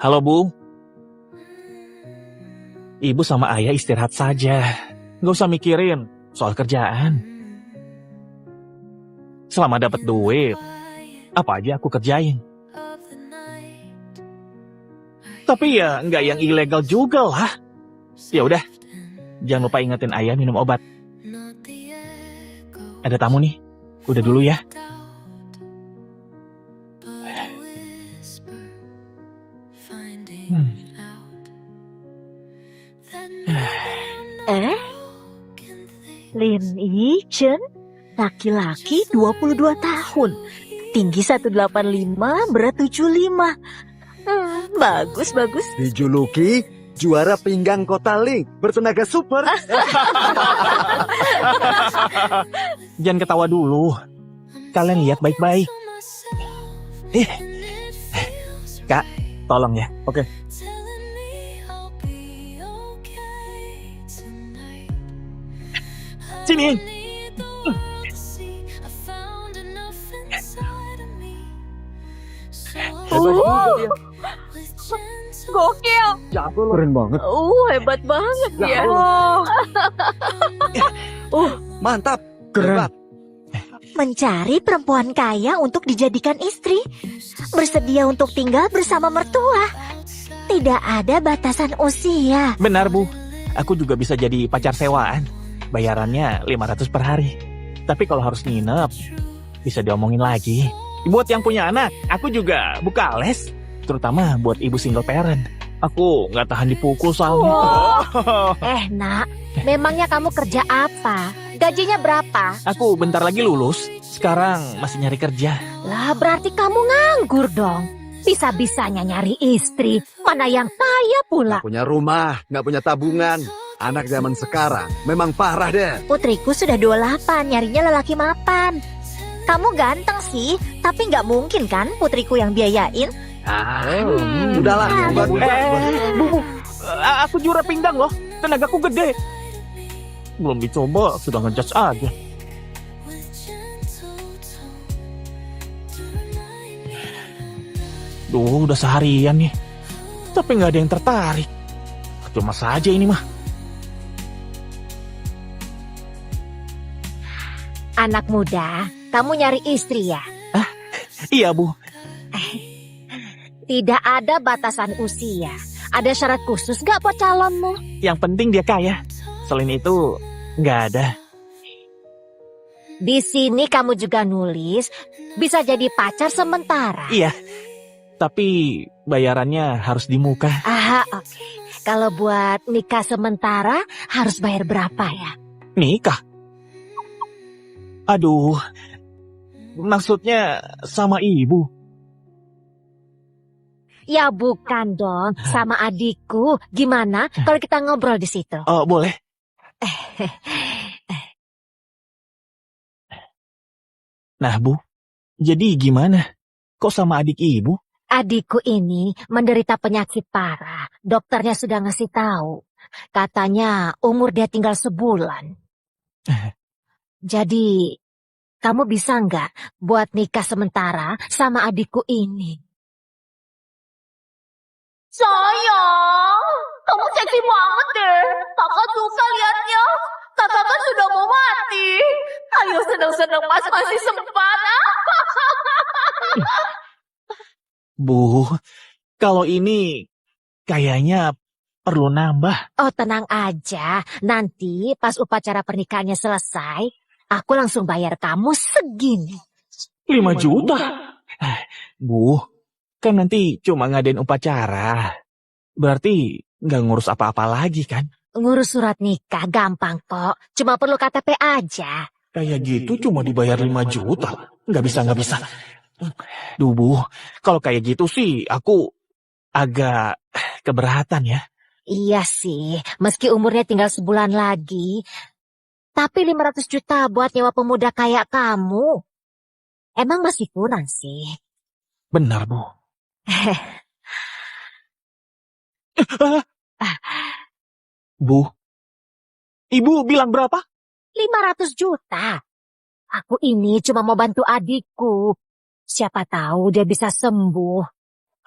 Halo, Bu. Ibu sama Ayah istirahat saja. Nggak usah mikirin soal kerjaan. Selama dapat duit, apa aja aku kerjain. Tapi ya nggak yang ilegal juga lah. Ya udah, jangan lupa ingetin Ayah minum obat. Ada tamu nih, udah dulu ya. Lin Yi-chen, laki-laki 22 tahun, tinggi 185, berat 75. Bagus. Dijuluki juara pinggang kota Ling, bertenaga super. Jangan ketawa dulu. Kalian lihat baik-baik. Kak, tolong ya. Oke. Sini. Hebat juga dia. Gokil. Jago loh. Keren banget. Hebat banget ya. Mantap. Keren. Hebat. Mencari perempuan kaya untuk dijadikan istri, bersedia untuk tinggal bersama mertua. Tidak ada batasan usia. Benar, Bu. Aku juga bisa jadi pacar sewaan. Bayarannya 500 per hari. Tapi kalau harus nginep, bisa diomongin lagi. Buat yang punya anak, aku juga buka les. Terutama buat ibu single parent. Aku nggak tahan dipukul soalnya. Nak, memangnya kamu kerja apa? Gajinya berapa? Aku bentar lagi lulus. Sekarang masih nyari kerja. Lah, berarti kamu nganggur dong. Bisa-bisanya nyari istri, mana yang kaya pula. Nggak punya rumah, nggak punya tabungan. Anak zaman sekarang memang parah deh. Putriku sudah 28, nyarinya lelaki mapan. Kamu ganteng sih, tapi nggak mungkin kan putriku yang biayain? Udahlah. Bu, aku juara pinggang loh. Tenagaku gede. Belum dicoba, sudah ngejudge aja. Duh, udah seharian nih. Tapi nggak ada yang tertarik. Cuma saja ini mah. Anak muda, kamu nyari istri ya? Iya, Bu. Tidak ada batasan usia. Ada syarat khusus nggak buat calonmu? Yang penting dia kaya. Selain itu, nggak ada. Di sini kamu juga nulis, bisa jadi pacar sementara. Iya. Tapi bayarannya harus di muka. Oke. Kalau buat nikah sementara, harus bayar berapa ya? Nikah? Aduh. Maksudnya sama ibu. Ya bukan dong, sama adikku. Gimana kalau kita ngobrol di situ? Oh, boleh. Nah, Bu. Jadi gimana? Kok sama adik ibu? Adikku ini menderita penyakit parah. Dokternya sudah ngasih tahu. Katanya umur dia tinggal sebulan. Jadi, kamu bisa nggak buat nikah sementara sama adikku ini? Sayang, kamu seksi banget deh. Kakak suka liatnya. Kakak kan sudah mau mati. Ayo seneng-seneng mas, masih sempat. Bu, kalau ini kayaknya perlu nambah. Oh, tenang aja. Nanti pas upacara pernikahannya selesai, aku langsung bayar kamu segini. 5 juta? Bu, kan nanti cuma ngadain upacara. Berarti nggak ngurus apa-apa lagi kan? Ngurus surat nikah gampang kok. Cuma perlu KTP aja. Kayak gitu cuma dibayar 5 juta. Nggak bisa. Duh, Bu, kalau kayak gitu sih aku agak keberatan ya. Iya sih, meski umurnya tinggal sebulan lagi. Tapi 500 juta buat nyewa pemuda kayak kamu. Emang masih kurang sih. Benar, Bu. Bu, Ibu bilang berapa? 500 juta. Aku ini cuma mau bantu adikku. Siapa tahu dia bisa sembuh.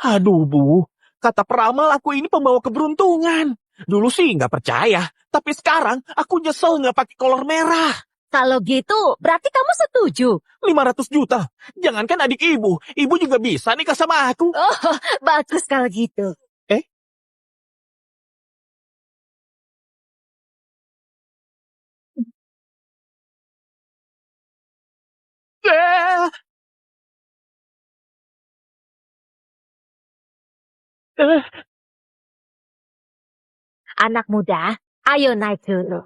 Aduh, Bu, Kata peramal aku ini pembawa keberuntungan. Dulu sih nggak percaya, tapi sekarang aku nyesel nggak pakai kolor merah. Kalau gitu, berarti kamu setuju. 500 juta. Jangankan adik ibu juga bisa nikah sama aku. Oh, bagus kalau gitu. Eh? Eh, eh, Anak muda, ayo naik dulu.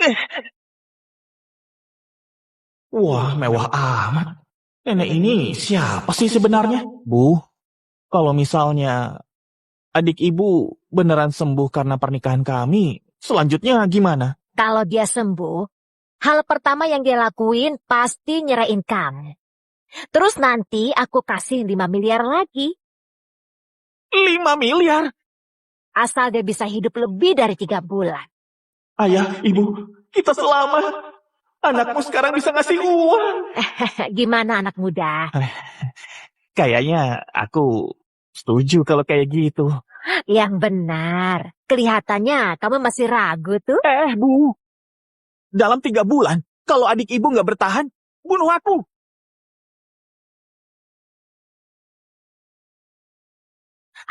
eh. Wah, mewah amat. Nenek ini siapa sih sebenarnya? Bu, kalau misalnya adik ibu beneran sembuh karena pernikahan kami, selanjutnya gimana? Kalau dia sembuh, hal pertama yang dia lakuin pasti nyerahin kamu. Terus nanti aku kasih 5 miliar lagi. 5 miliar? Asal dia bisa hidup lebih dari 3 bulan. Ayah, ibu, kita selamat. Anakmu sekarang bisa ngasih uang. Gimana anak muda? Kayaknya aku setuju kalau kayak gitu. Yang benar. Kelihatannya kamu masih ragu tuh. Bu, dalam 3 bulan, kalau adik ibu nggak bertahan, bunuh aku.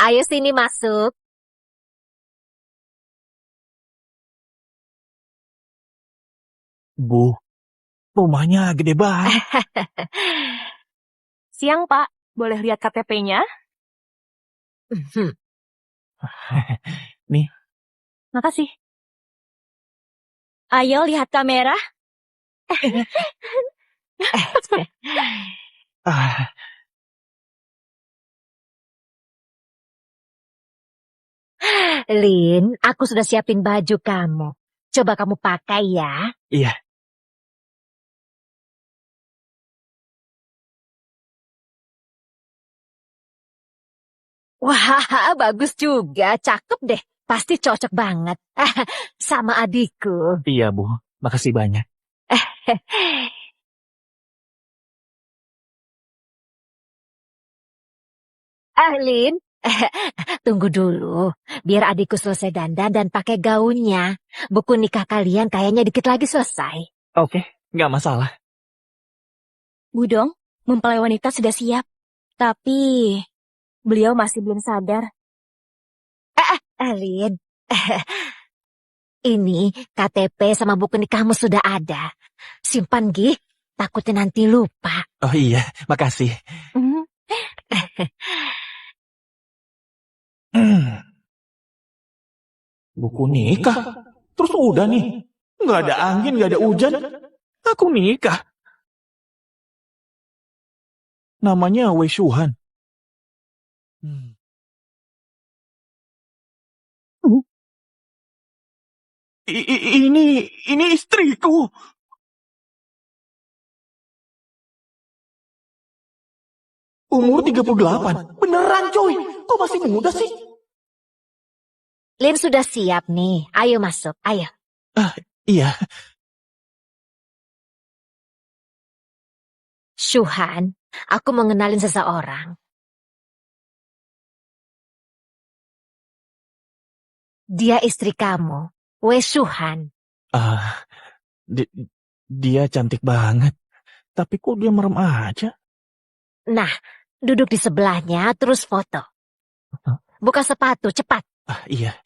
Ayo sini masuk. Bu, rumahnya gede banget. Siang, Pak. Boleh lihat KTP-nya? Nih, Makasih. Ayo lihat kamera. ah, Lin, aku sudah siapin baju kamu. Coba kamu pakai ya. iya. Wah, bagus juga. Cakep deh. Pasti cocok banget. Sama adikku. Iya, Bu. Makasih banyak. Lin, tunggu dulu. Biar adikku selesai dandan dan pakai gaunnya. Buku nikah kalian kayaknya dikit lagi selesai. Oke, nggak masalah. Budong, mempelai wanita sudah siap. Tapi beliau masih belum sadar. Lin, ini KTP sama buku nikahmu sudah ada. Simpan, Gih. Takutnya nanti lupa. Oh iya, makasih. Hmm, Buku nikah? Terus udah nih. Nggak ada angin, nggak ada hujan. Aku nikah. Namanya Wei Shuhan. Ini istriku. Umur 38. Beneran, coy. Kok masih muda sih? Lin sudah siap nih. Ayo masuk, ayo. Iya. Shuhan, aku mau ngenalin seseorang. Dia istri kamu, Wei Shuhan. Ah, di- dia cantik banget. Tapi kok dia merem aja? Nah, duduk di sebelahnya terus foto. Buka sepatu, cepat. Iya.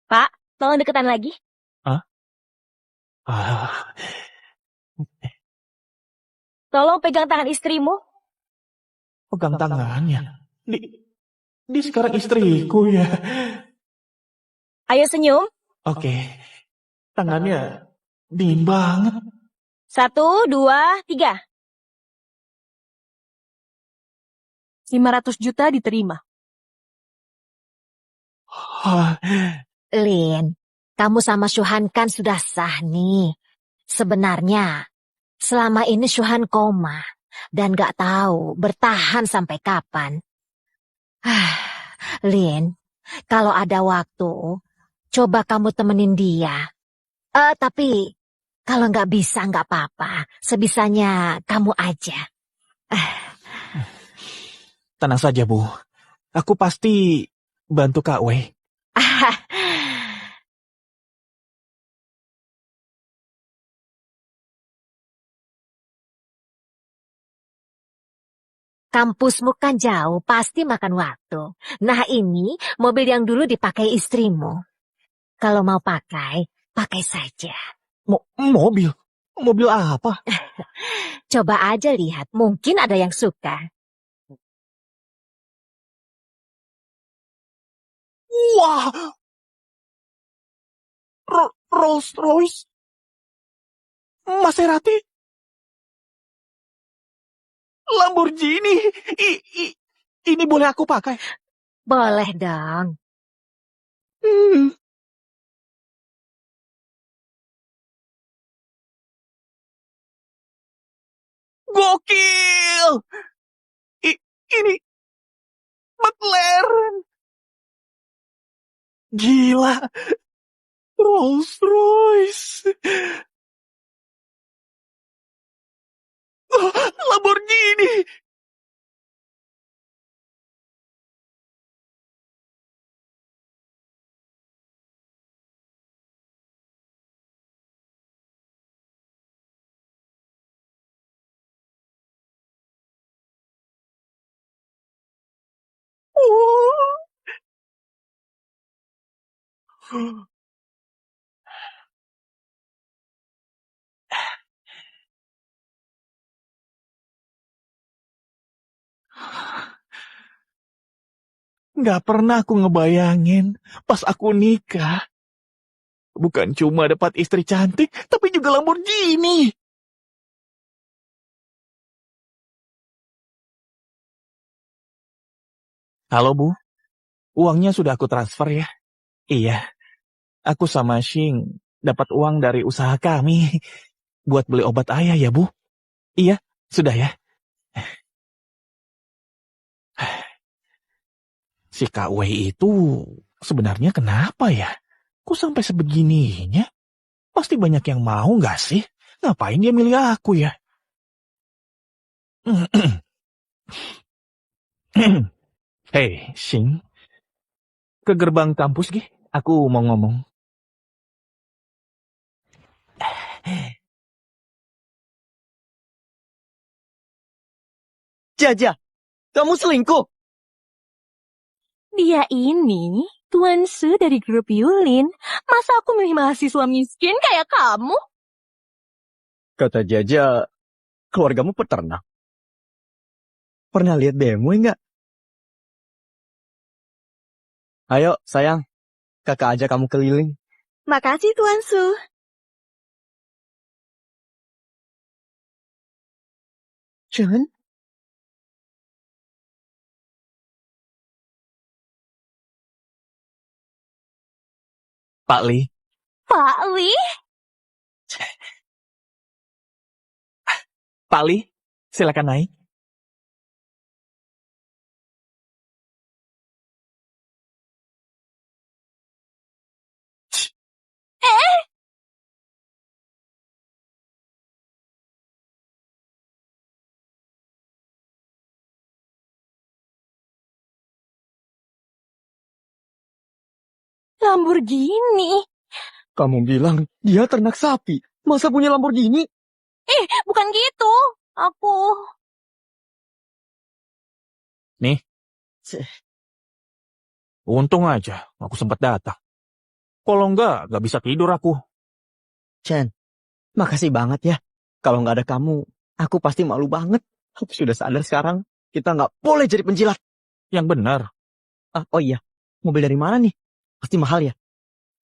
Pak, tolong deketan lagi. Ah, Tolong pegang tangan istrimu. pegang tangannya. Dia sekarang istriku ya. Ayo senyum. Oke. Tangannya dingin banget. 1, 2, 3. 500 juta diterima. Ah, Lin, kamu sama Shuhan kan sudah sah nih. Sebenarnya, selama ini Shuhan koma dan gak tahu bertahan sampai kapan. Lin, kalau ada waktu, coba kamu temenin dia. Tapi kalau nggak bisa nggak apa-apa. Sebisanya kamu aja. Tenang saja, Bu. Aku pasti bantu Kak Wei. Kampusmu kan jauh, pasti makan waktu. Nah ini mobil yang dulu dipakai istrimu. Kalau mau pakai, pakai saja. Mobil? Mobil apa? Coba aja lihat, mungkin ada yang suka. Wah! Rolls Royce? Maserati? Lamborghini? Ini boleh aku pakai? Boleh dong. Hmm. Gokil! Ini McLaren. Gila. Rolls Royce. Lamborghini. Nggak pernah aku ngebayangin pas aku nikah. Bukan cuma dapat istri cantik, tapi juga Lamborghini. Halo Bu, uangnya sudah aku transfer ya? Iya, aku sama Shing dapat uang dari usaha kami buat beli obat ayah ya Bu? Iya, sudah ya. Si Kak Wei itu sebenarnya kenapa ya? Kok sampai sebegininya? Pasti banyak yang mau nggak sih? Ngapain dia milih aku ya? Hei, Shing, ke gerbang kampus Gi. Aku mau ngomong. Jaja, kamu selingkuh? Dia ini Tuan Su dari grup Yulin. Masa aku milih mahasiswa miskin kayak kamu? Kata Jaja, keluargamu peternak. Pernah lihat BMW nggak? Ayo, sayang. Kakak ajak kamu keliling. Makasih Tuan Su. Chen? Pak Li, Pak Li? Pak Li, silakan naik. Lamborghini? Kamu bilang dia ternak sapi. Masa punya Lamborghini? Bukan gitu. Aku... Nih, untung aja aku sempat datang. Kalau nggak bisa tidur aku. Chen, makasih banget ya. Kalau nggak ada kamu, aku pasti malu banget. Aku sudah sadar sekarang, kita nggak boleh jadi penjilat. Yang benar. Oh iya, mobil dari mana nih? Pasti mahal ya?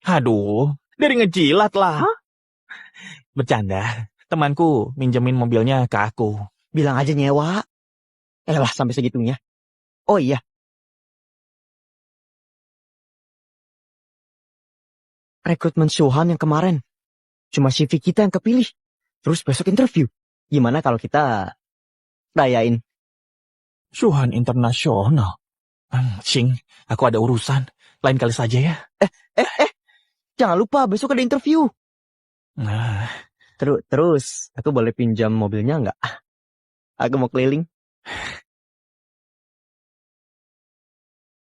Aduh, dari ngejilat lah. Hah? Bercanda. Temanku minjemin mobilnya ke aku. Bilang aja nyewa. Elah, sampai segitunya. Oh iya, rekrutmen Shuhan yang kemarin. Cuma CV kita yang kepilih. Terus besok interview. Gimana kalau kita rayain? Shuhan Internasional. Shing, aku ada urusan. Lain kali saja ya. Jangan lupa besok ada interview. Nah, Terus, aku boleh pinjam mobilnya nggak? Aku mau keliling.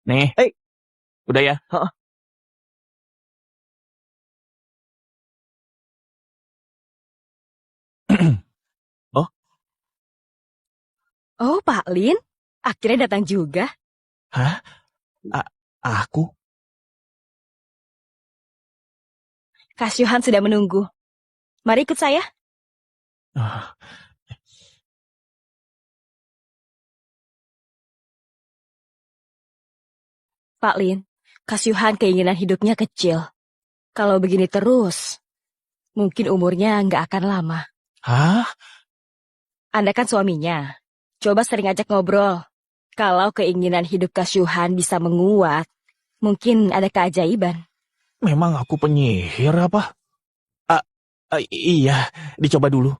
nih, Eh. udah ya. Hah? Oh, Oh, Pak Lin, akhirnya datang juga. hah? A- aku? Kak Syuhan sudah menunggu. Mari ikut saya. Ah, Pak Lin, Kak Syuhan keinginan hidupnya kecil. Kalau begini terus, mungkin umurnya nggak akan lama. Hah? Anda kan suaminya. Coba sering ajak ngobrol. Kalau keinginan hidup Kak Syuhan bisa menguat, mungkin ada keajaiban. Memang aku penyihir apa? Ah, iya, dicoba dulu.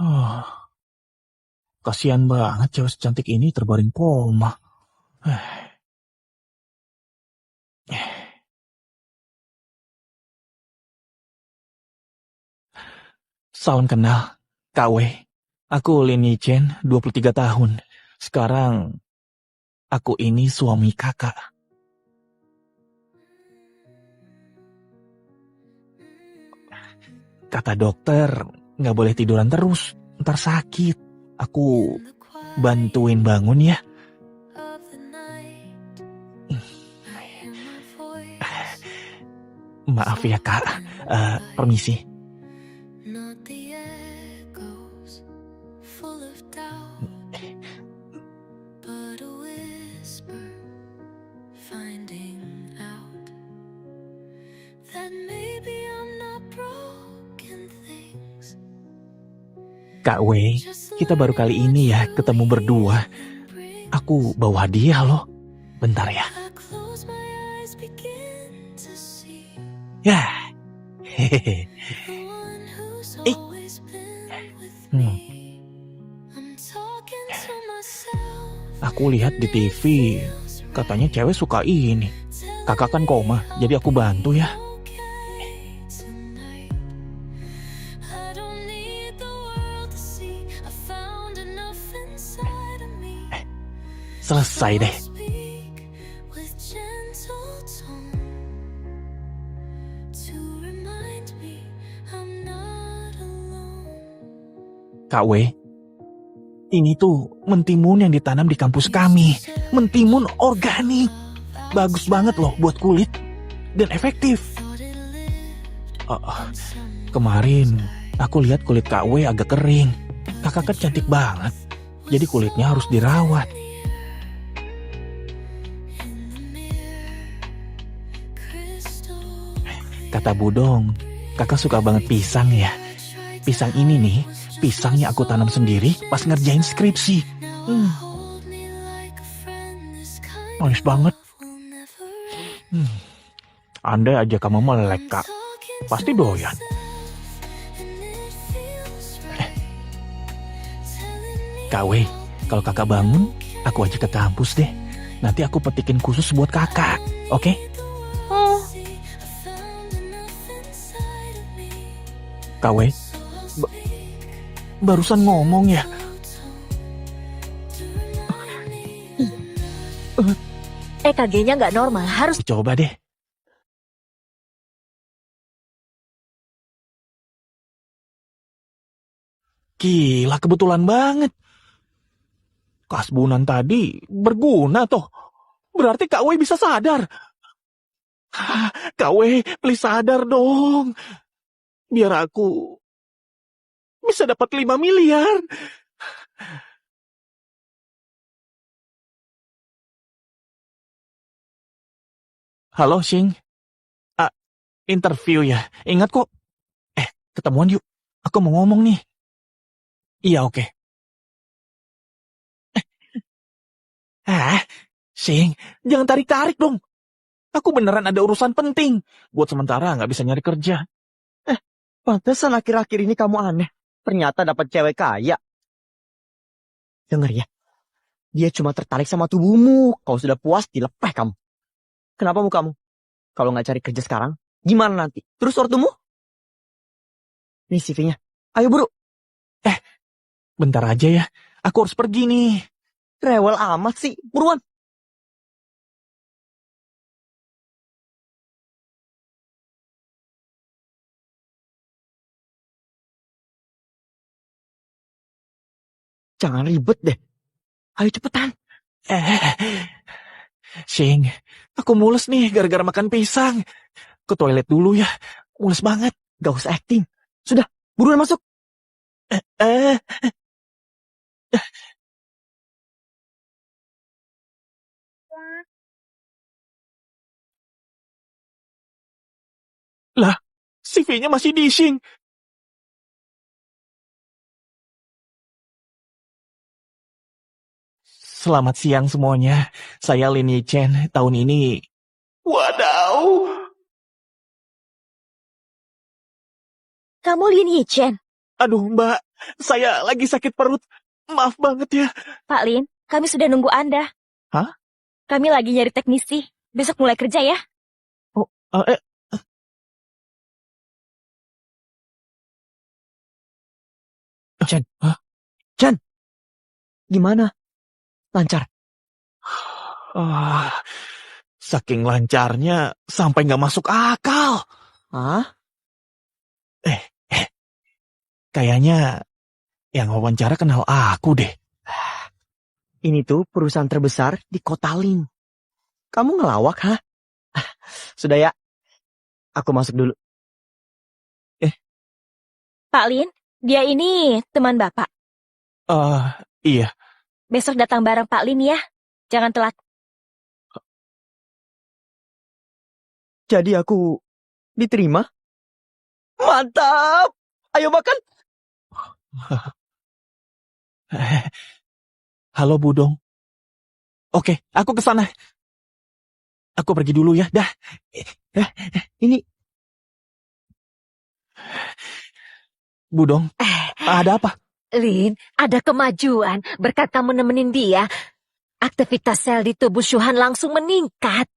Oh, kasihan banget cewek secantik ini terbaring koma. Salam kenal, KW. Aku Lin Yichen, 23 tahun. Sekarang, aku ini suami kakak. Kata dokter, nggak boleh tiduran terus, ntar sakit. Aku bantuin bangun ya. Maaf ya kak, permisi. Kak W, kita baru kali ini ya ketemu berdua. Aku bawa hadiah loh. Bentar ya. Ya. Hehehe. Aku lihat di TV, katanya cewek suka ini. Kakak kan koma, jadi aku bantu ya. Selesai deh. Kak W, ini tuh mentimun yang ditanam di kampus kami. Mentimun organik. Bagus banget loh buat kulit. Dan efektif. Kemarin aku lihat kulit Kak W agak kering. Kakak kan cantik banget. Jadi kulitnya harus dirawat. Kata Budong, kakak suka banget pisang ya. Pisang ini nih, pisangnya aku tanam sendiri pas ngerjain skripsi. Manis banget. Andai aja kamu melek, Kak. Pasti doyan. Kak W, kalau kakak bangun, aku ajak ke kampus deh. Nanti aku petikin khusus buat kakak, oke? Kak W, barusan ngomong ya. EKG-nya nggak normal, harus Coba deh. Gila, kebetulan banget. Kasbunan tadi berguna toh. Berarti Kak W bisa sadar. Kak W, please sadar dong. Biar aku bisa dapat 5 miliar. Halo, Sing. Interview ya. Ingat kok. Ketemuan yuk. Aku mau ngomong nih. Iya, oke. Sing, jangan tarik-tarik dong. Aku beneran ada urusan penting. Buat sementara nggak bisa nyari kerja. Pantesan akhir-akhir ini kamu aneh. Ternyata dapat cewek kaya. Dengar ya, dia cuma tertarik sama tubuhmu. Kau sudah puas, dilepeh kamu. Kenapa mukamu? Kalau nggak cari kerja sekarang, gimana nanti? Terus ortumu? Nih CV-nya. Ayo buru. Bentar aja ya, aku harus pergi nih. Rewel amat sih. Buruan. Jangan ribet deh. Ayo cepetan. Eh, Shing, aku mules nih gara-gara makan pisang. Ke toilet dulu ya, mules banget. Gak usah acting. Sudah, buruan masuk. Eh, lah, CV-nya masih di Shing. Selamat siang semuanya, saya Lin Chen. Tahun ini... Wadaw! Kamu Lin Yichen. Aduh mbak, saya lagi sakit perut. Maaf banget ya. Pak Lin, kami sudah nunggu Anda. Hah? Kami lagi nyari teknisi. Besok mulai kerja ya. Oh, Chen. Hah? Chen. Gimana? Lancar. Ah, saking lancarnya sampai nggak masuk akal. Hah? Kayaknya yang wawancara kenal aku deh. Ini tuh perusahaan terbesar di kota Ling. Kamu ngelawak, hah? Sudah ya. Aku masuk dulu. Pak Lin, dia ini teman Bapak. Iya. Besok datang bareng Pak Lin ya. Jangan telat. Jadi aku diterima? Mantap! Ayo makan. Halo Budong. Oke, aku ke sana. Aku pergi dulu ya. Dah. Ini Budong, ada apa? Lin, ada kemajuan berkat kamu nemenin dia. Aktivitas sel di tubuh Shuhan langsung meningkat.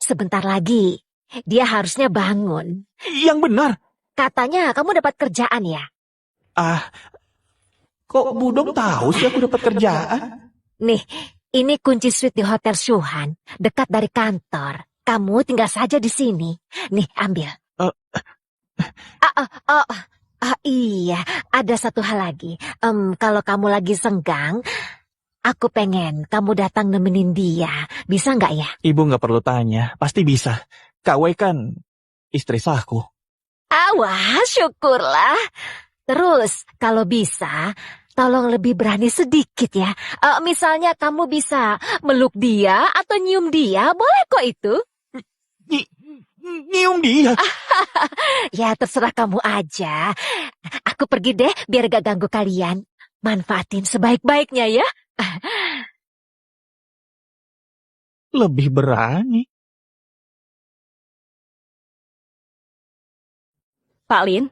Sebentar lagi, dia harusnya bangun. Yang benar. Katanya kamu dapat kerjaan ya? Kok Budong tahu sih aku dapat kerjaan? Nih, ini kunci suite di Hotel Shuhan, dekat dari kantor. Kamu tinggal saja di sini. Nih, ambil. Iya, ada satu hal lagi. Kalau kamu lagi senggang, aku pengen kamu datang nemenin dia. Bisa nggak ya? Ibu nggak perlu tanya, pasti bisa. Kak Wei kan istri sahku. Wah, syukurlah. Terus, kalau bisa, tolong lebih berani sedikit ya. Misalnya kamu bisa meluk dia atau nyium dia, boleh kok itu. Nyium dia. Ya, terserah kamu aja. Aku pergi deh, biar gak ganggu kalian. Manfaatin sebaik-baiknya ya. Lebih berani. Pak Lin.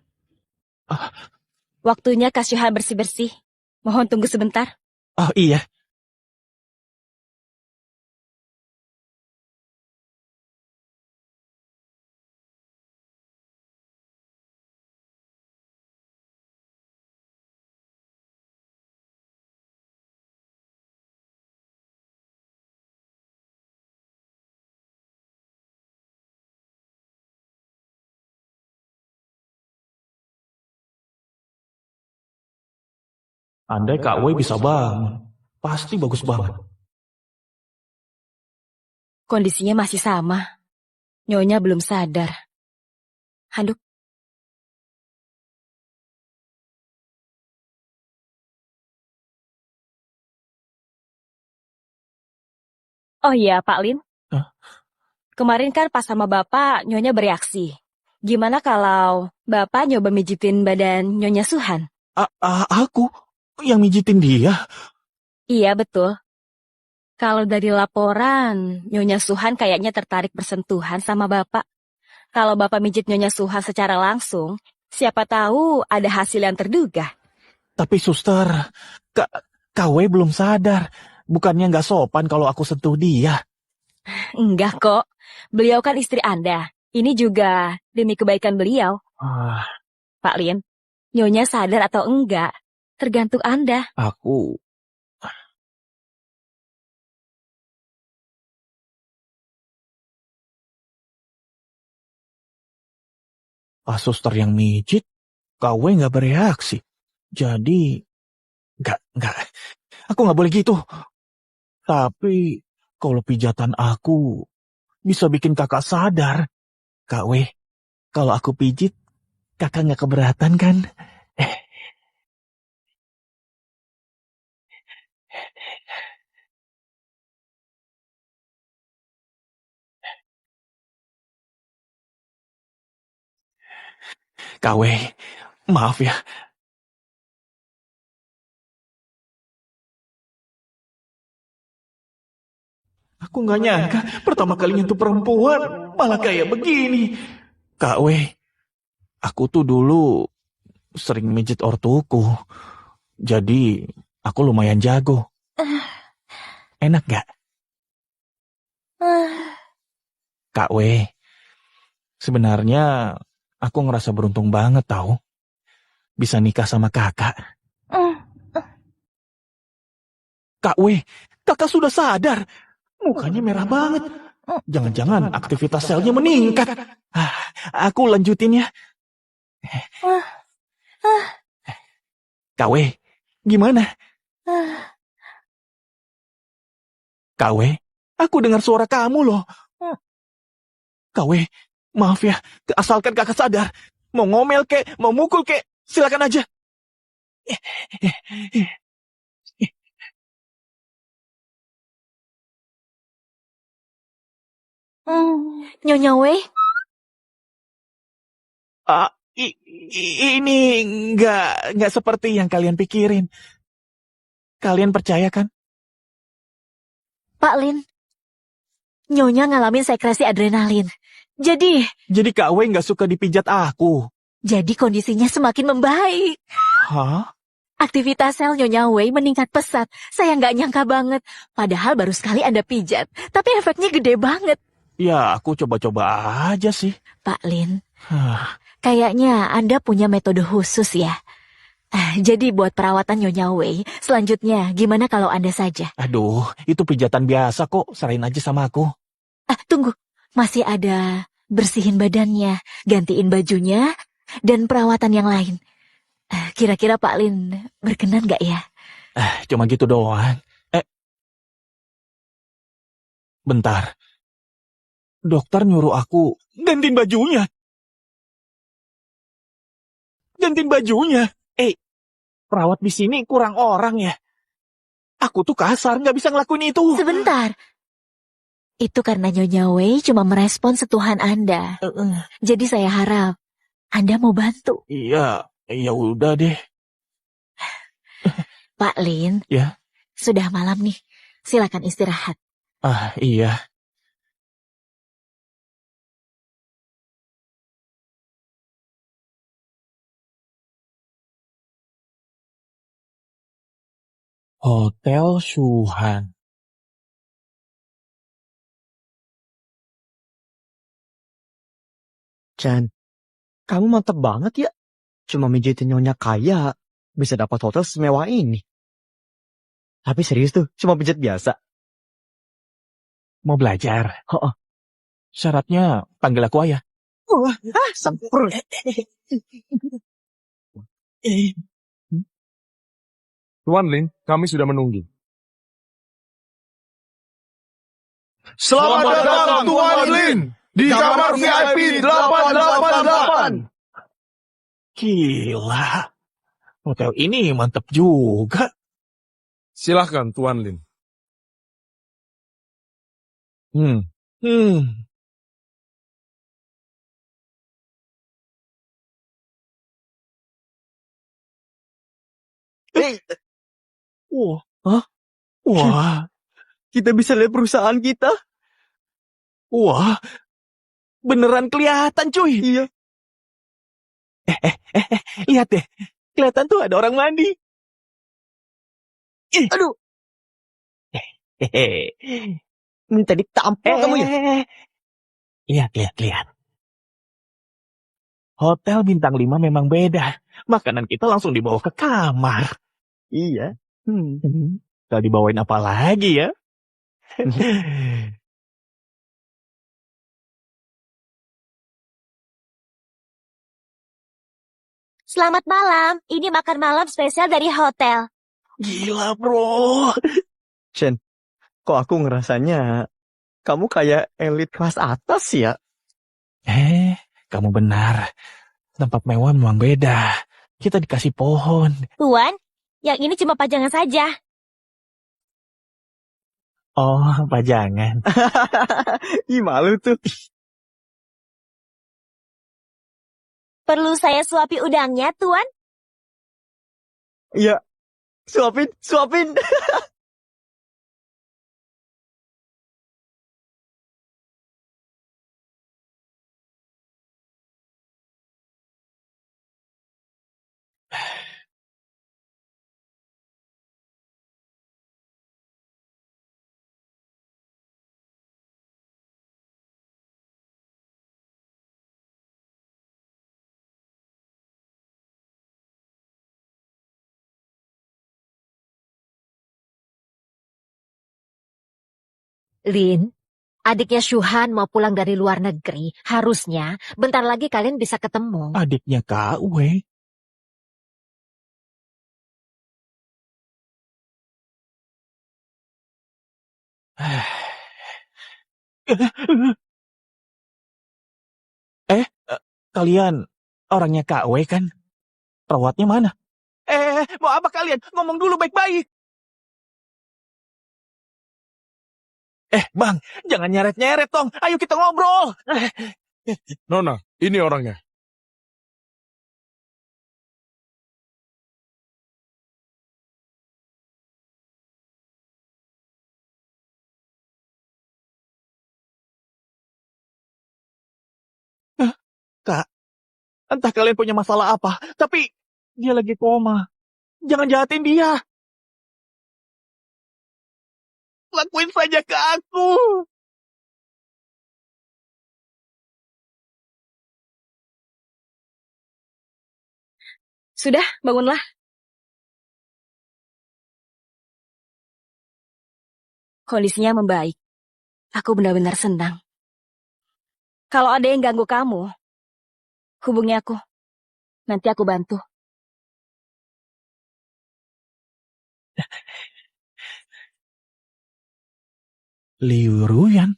Waktunya Kak Syuhan bersih-bersih. Mohon tunggu sebentar. Oh iya. Andai Kak Wei bisa bangun, pasti bagus banget. Kondisinya masih sama. Nyonya belum sadar. Handuk. Oh iya, Pak Lin. Hah? Kemarin kan pas sama Bapak, Nyonya bereaksi. Gimana kalau Bapak nyoba mijitin badan Nyonya Suhan? Aku yang mijitin dia. Iya, betul. Kalau dari laporan, Nyonya Suhan kayaknya tertarik bersentuhan sama Bapak. Kalau Bapak mijit Nyonya Suhan secara langsung, siapa tahu ada hasil yang terduga. Tapi suster, Kak, KW belum sadar. Bukannya nggak sopan kalau aku sentuh dia. Enggak kok. Beliau kan istri Anda. Ini juga demi kebaikan beliau. Ah, Pak Lin, Nyonya sadar atau enggak, tergantung Anda. aku... Pas suster yang mijit, KW nggak bereaksi. Jadi, nggak. Aku nggak boleh gitu. Tapi, kalau pijatan aku bisa bikin kakak sadar. KW, kalau aku pijit, kakak nggak keberatan kan? KW, maaf ya. Aku nggak nyangka pertama kali nyentuh perempuan malah kayak begini. KW, aku tuh dulu sering mijit ortuku. Jadi, aku lumayan jago. Enak gak? KW, sebenarnya aku ngerasa beruntung banget tau. Bisa nikah sama kakak. KW, kakak sudah sadar. Mukanya merah banget. Jangan-jangan aktivitas selnya meningkat. Ah, aku lanjutin ya. KW, gimana? KW, aku dengar suara kamu loh. KW, maaf ya, asalkan kakak sadar. Mau ngomel kek, mau mukul kek, silakan aja. Nyonya Wei, Ah, ini nggak seperti yang kalian pikirin. Kalian percaya kan? Pak Lin, Nyonya ngalamin sekresi adrenalin. Jadi Jadi KW nggak suka dipijat aku. kondisinya semakin membaik. Hah? Aktivitas sel Nyonya Wei meningkat pesat. Saya nggak nyangka banget. Padahal baru sekali Anda pijat. Tapi efeknya gede banget. Ya, aku coba-coba aja sih. Pak Lin, Hah, kayaknya Anda punya metode khusus ya. Jadi buat perawatan Nyonya Wei, selanjutnya gimana kalau Anda saja? aduh, itu pijatan biasa kok. Serahin aja sama aku. Tunggu. Masih ada bersihin badannya, gantiin bajunya, dan perawatan yang lain. Kira-kira Pak Lin berkenan nggak ya? Cuma gitu doang. Bentar. Dokter nyuruh aku gantiin bajunya. Gantiin bajunya. Perawat di sini kurang orang ya. Aku tuh kasar, nggak bisa ngelakuin itu. Sebentar. Itu karena Nyonya Wei cuma merespon sentuhan Anda. Jadi saya harap Anda mau bantu. Iya, ya udah deh. Pak Lin, Ya. sudah malam nih. Silakan istirahat. Iya. Hotel Shuhan. Chan, kamu mantep banget ya. Cuma mijitin nyonya kaya, bisa dapat hotel semewah ini. Tapi serius tuh, cuma pijat biasa. Mau belajar? Oh, Syaratnya panggil aku ayah. sempur. Tuan Lin, kami sudah menunggu. Selamat datang Tuan Lin di kamar VIP 888. Gila. Hotel ini mantep juga. Silahkan Tuan Lin. Hmm. Wah. Hah? Wah. Kita bisa lihat perusahaan kita. Wah. Beneran kelihatan cuy. Iya. Lihat deh. Kelihatan tuh ada orang mandi. Aduh, Hehe. minta ditampol kamu ya? Lihat, lihat, lihat. Hotel bintang 5 memang beda. Makanan kita langsung dibawa ke kamar. Iya. Kita dibawain apa lagi ya? Selamat malam, ini makan malam spesial dari hotel. Gila, bro. Shen, kok aku ngerasanya kamu kayak elit kelas atas ya? Kamu benar. Tempat mewah memang beda. Kita dikasih pohon. Tuan, yang ini cuma pajangan saja. Oh, pajangan. Ih, malu tuh. Perlu saya suapi udangnya, Tuan? Iya, suapin, suapin. Lin, adiknya Shuhan mau pulang dari luar negeri. Harusnya bentar lagi kalian bisa ketemu. Adiknya Kak Wei. Eh, kalian orangnya Kak Wei kan? Perawatnya mana? Mau apa kalian? Ngomong dulu baik-baik. Bang, jangan nyeret-nyeret dong. Ayo kita ngobrol. Nona, ini orangnya. Kak, entah kalian punya masalah apa, tapi dia lagi koma. Jangan jahatin dia. Lakuin saja ke aku. Sudah, bangunlah. Kondisinya membaik. Aku benar-benar senang. Kalau ada yang ganggu kamu, hubungi aku. Nanti aku bantu. Liu Ruyan.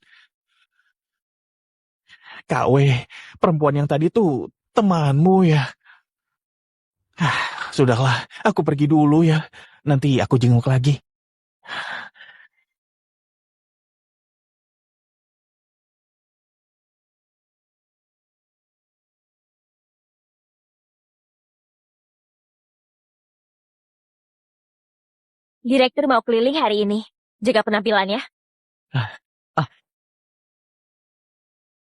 Kak Wei, perempuan yang tadi tuh temanmu ya. Sudahlah, aku pergi dulu ya. Nanti aku jenguk lagi. Direktur mau keliling hari ini. Jaga penampilannya.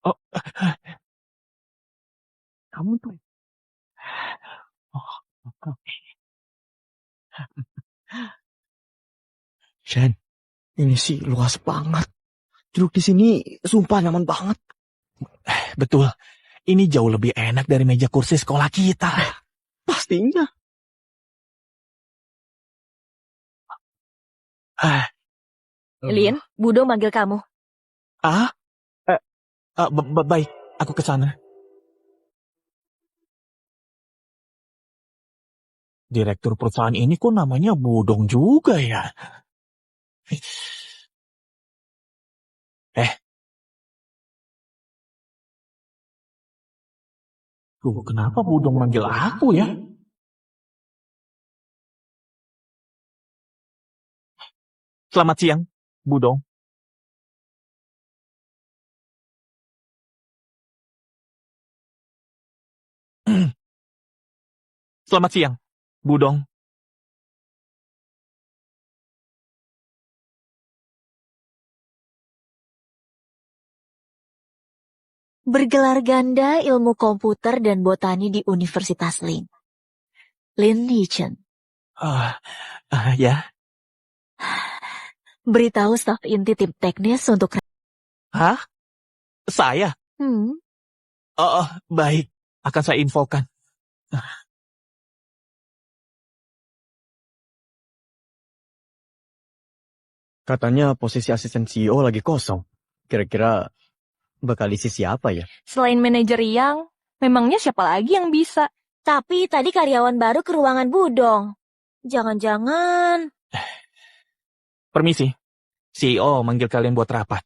Oh, kamu tuh. Oh, Shen, ini sih luas banget. Duduk di sini sumpah nyaman banget. betul. Ini jauh lebih enak dari meja kursi sekolah kita. Pastinya. Ah, Lin, Budo manggil kamu. ah, baik, aku ke sana. Direktur perusahaan ini kok namanya Budong juga ya? Tuh, kenapa Budong manggil aku ya? Selamat siang, Budong. Selamat siang, Budong. Bergelar ganda ilmu komputer dan botani di Universitas Lin. Lin Yichen. Ya, Beritahu staf inti tim teknis untuk... Hah? Saya? Hmm, Oh, baik. Akan saya infokan. Katanya posisi asisten CEO lagi kosong. Kira-kira bakal isi siapa ya? Selain manajer Yang, memangnya siapa lagi yang bisa? tapi tadi karyawan baru ke ruangan Budong. Jangan-jangan... Permisi. CEO manggil kalian buat rapat.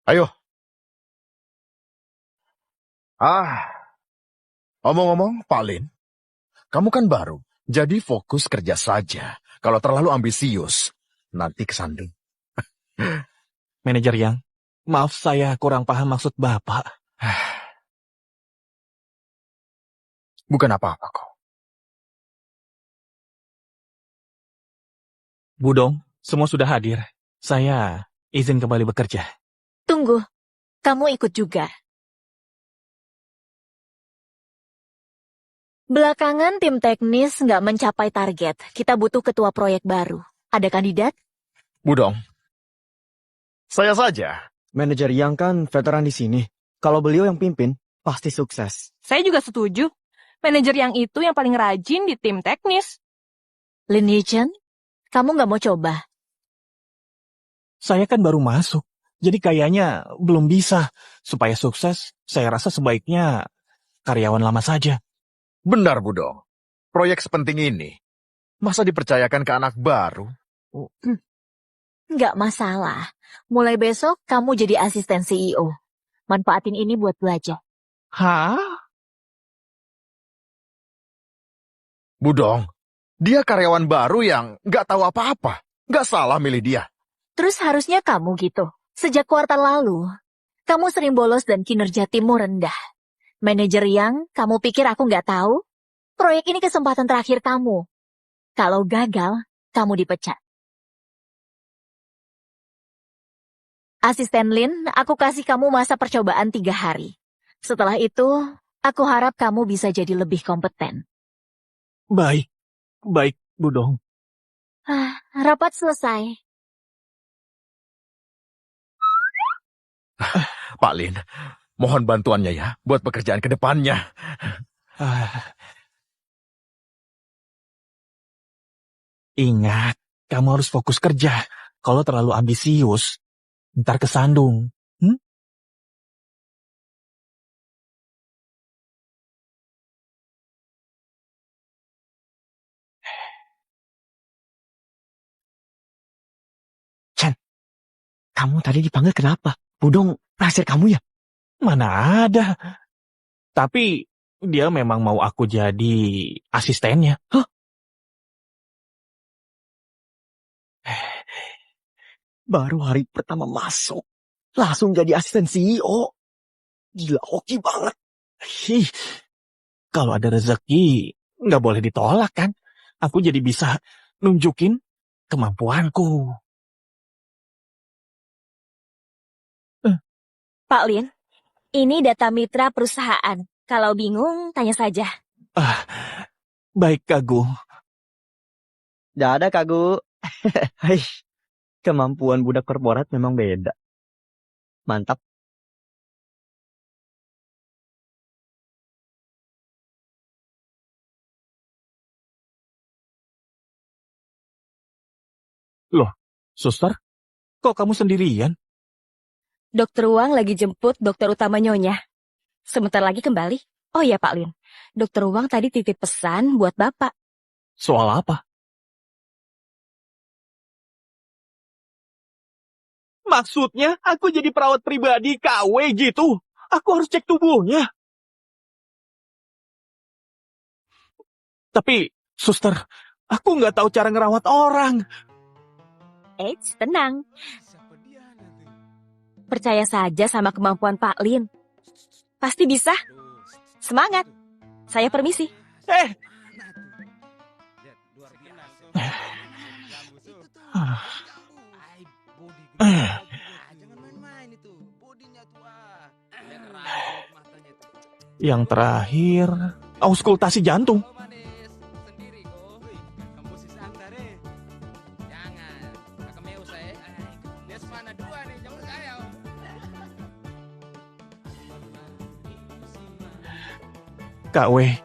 Ayo. Omong-omong, Pak Lin, kamu kan baru, jadi fokus kerja saja. Kalau terlalu ambisius, nanti kesandung. Manajer Yang, maaf saya kurang paham maksud Bapak. Bukan apa-apa kok. Budong, semua sudah hadir. Saya izin kembali bekerja. Tunggu, kamu ikut juga. Belakangan tim teknis nggak mencapai target. Kita butuh ketua proyek baru. Ada kandidat? Budong, saya saja. Manajer yang kan veteran di sini. Kalau beliau yang pimpin, pasti sukses. Saya juga setuju. Manajer Yang itu yang paling rajin di tim teknis. Lin Yichen, kamu nggak mau coba? Saya kan baru masuk, jadi kayaknya belum bisa. Supaya sukses, saya rasa sebaiknya karyawan lama saja. Benar, Budong. Proyek sepenting ini, masa dipercayakan ke anak baru? Nggak masalah. Mulai besok, kamu jadi asisten CEO. Manfaatin ini buat belajar. Hah? Budong, dia karyawan baru yang nggak tahu apa-apa. Nggak salah milih dia. Terus harusnya kamu gitu. Sejak kuartal lalu, kamu sering bolos dan kinerja timmu rendah. Manajer Yang, kamu pikir aku nggak tahu? Proyek ini kesempatan terakhir kamu. Kalau gagal, kamu dipecat. Asisten Lin, aku kasih kamu masa percobaan 3 hari. Setelah itu, aku harap kamu bisa jadi lebih kompeten. Baik, Budong. Rapat selesai. Pak Lin, mohon bantuannya ya buat pekerjaan ke depannya. Ah. Ingat, kamu harus fokus kerja. Kalau terlalu ambisius, ntar kesandung. Kamu tadi dipanggil kenapa? Budong naksir kamu ya? Mana ada. Tapi dia memang mau aku jadi asistennya. Hah? Baru hari pertama masuk, langsung jadi asisten CEO. Gila, hoki banget. Hih, kalau ada rezeki, nggak boleh ditolak kan? Aku jadi bisa nunjukin kemampuanku. Pak Lin, ini data mitra perusahaan. Kalau bingung, tanya saja. Baik, Kak Gu. Dadah, Kak Gu. Hai, kemampuan budak korporat memang beda. Mantap. Loh, suster, kok kamu sendirian? Dokter Wang lagi jemput dokter utama Nyonya. Sebentar lagi kembali. Oh ya Pak Lin, Dokter Wang tadi titip pesan buat Bapak. Soal apa? Maksudnya aku jadi perawat pribadi KW gitu? Aku harus cek tubuhnya. Tapi, suster, aku nggak tahu cara ngerawat orang. Tenang. Percaya saja sama kemampuan Pak Lin. Pasti bisa. Semangat. Saya permisi. Yang terakhir, auskultasi jantung. Kak Wei,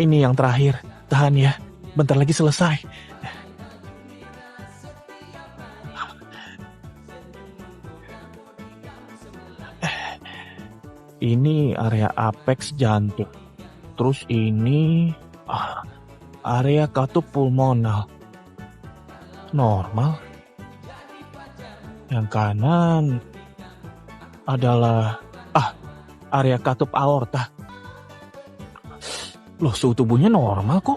ini yang terakhir. Tahan ya, bentar lagi selesai. Ini area apex jantung. Terus ini area katup pulmonal. Normal. Yang kanan adalah area katup aorta. Loh, suhu tubuhnya normal kok.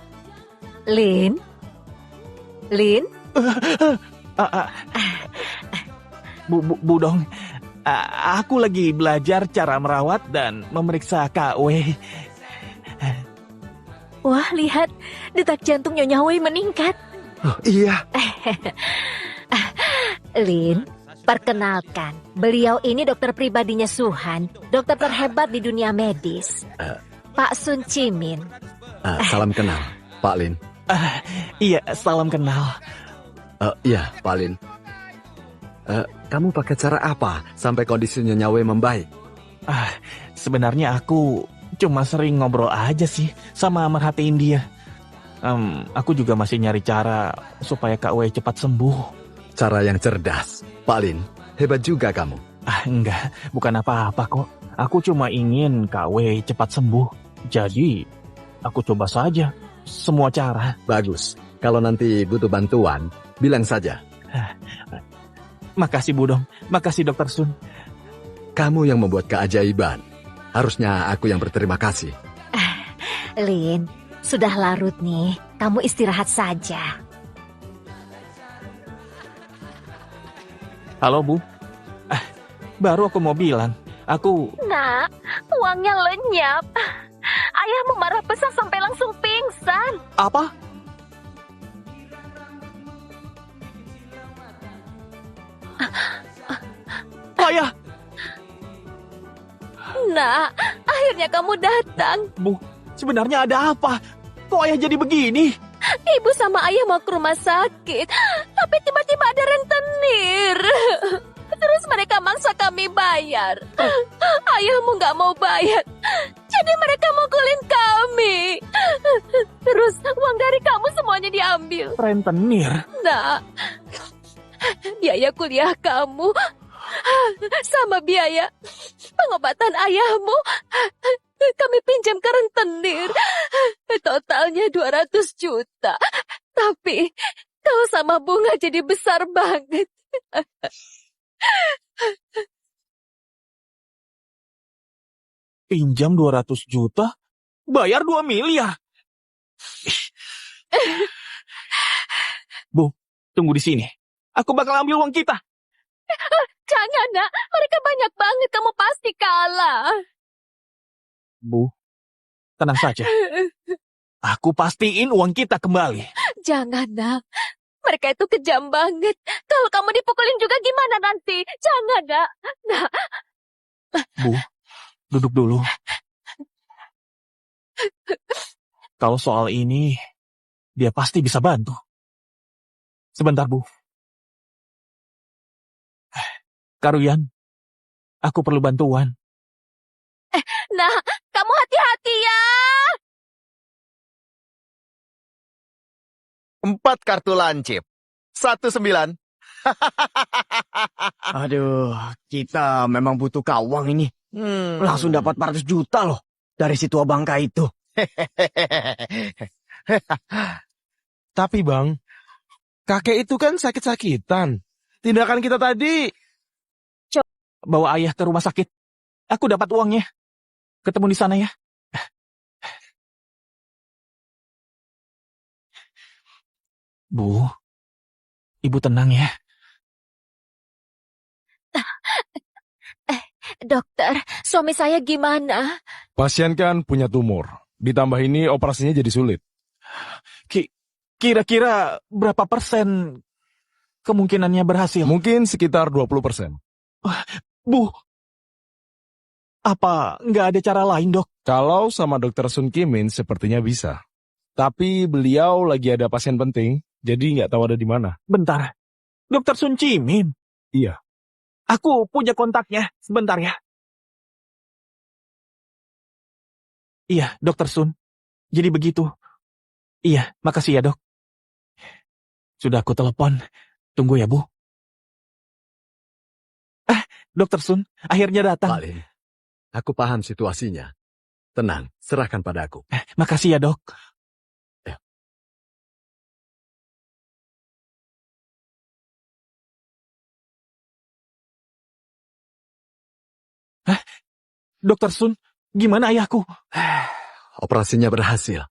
Lin? Lin? Bu Dong, aku lagi belajar cara merawat dan memeriksa Kak Wei. Wah, lihat. Detak jantung Nyonya Wei meningkat. Oh, iya. Lin, perkenalkan. Beliau ini dokter pribadinya Suhan. Dokter terhebat di dunia medis. Pak Sun Cimin. Salam kenal, Pak Lin. Iya, salam kenal. Iya, Pak Lin. Kamu pakai cara apa sampai kondisi Nyonya Wei membaik? Sebenarnya aku cuma sering ngobrol aja sih sama merhatiin dia. Aku juga masih nyari cara supaya Kak Wei cepat sembuh. Cara yang cerdas. Pak Lin, hebat juga kamu. Enggak, bukan apa-apa kok. Aku cuma ingin Kak Wei cepat sembuh. Jadi, aku coba saja semua cara. Bagus. Kalau nanti butuh bantuan, bilang saja. Makasih Bu Dong, makasih Dokter Sun. Kamu yang membuat keajaiban. Harusnya aku yang berterima kasih. Lin, sudah larut nih. Kamu istirahat saja. Halo Bu, baru aku mau bilang, aku... Nak, uangnya lenyap. Ayahmu marah besar sampai langsung pingsan. Apa? Ayah! Nak, akhirnya kamu datang. Bu, sebenarnya ada apa? Kok ayah jadi begini? Ibu sama ayah mau ke rumah sakit, tapi tiba-tiba ada rentenir. Terus mereka maksa kami bayar. Ayahmu nggak mau bayar, jadi mereka mukulin kami. Terus uang dari kamu semuanya diambil. Rentenir? Nak, biaya kuliah kamu sama biaya pengobatan ayahmu kami pinjam ke rentenir. Totalnya 200 juta. Tapi kalau sama bunga jadi besar banget. Pinjam 200 juta, bayar 2 miliar. Bu, tunggu di sini. Aku bakal ambil uang kita. Jangan, Nak. Mereka banyak banget. Kamu pasti kalah. Bu, tenang saja. Aku pastiin uang kita kembali. Jangan, Nak. Mereka itu kejam banget. Kalau kamu dipukulin juga gimana nanti? Jangan, Nak. Nak. Bu, duduk dulu. Kalau soal ini, dia pasti bisa bantu. Sebentar, Bu. Karuyan, aku perlu bantuan. Nah, kamu hati-hati ya. 4 kartu lancip. 19. Aduh, kita memang butuh kawang ini. Langsung dapat 400 juta loh dari si tua bangka itu. Tapi Bang, kakek itu kan sakit-sakitan. Tindakan kita tadi... Bawa ayah ke rumah sakit. Aku dapat uangnya. Ketemu di sana ya. Bu, Ibu tenang ya. Dokter, suami saya gimana? Pasien kan punya tumor. Ditambah ini operasinya jadi sulit. Kira-kira berapa persen kemungkinannya berhasil? Mungkin sekitar 20%. Bu, apa nggak ada cara lain, Dok? Kalau sama dokter Sun Kimin sepertinya bisa. Tapi beliau lagi ada pasien penting, jadi nggak tahu ada di mana. Bentar, Dokter Sun Cimin? Iya. Aku punya kontaknya, sebentar ya. Iya, Dokter Sun. Jadi begitu. Iya, makasih ya, Dok. Sudah aku telepon. Tunggu ya, Bu. Dokter Sun, akhirnya datang. Pak Lin, aku paham situasinya. Tenang, serahkan padaku. Makasih ya, Dok. Ya. Dokter Sun, gimana ayahku? Operasinya berhasil.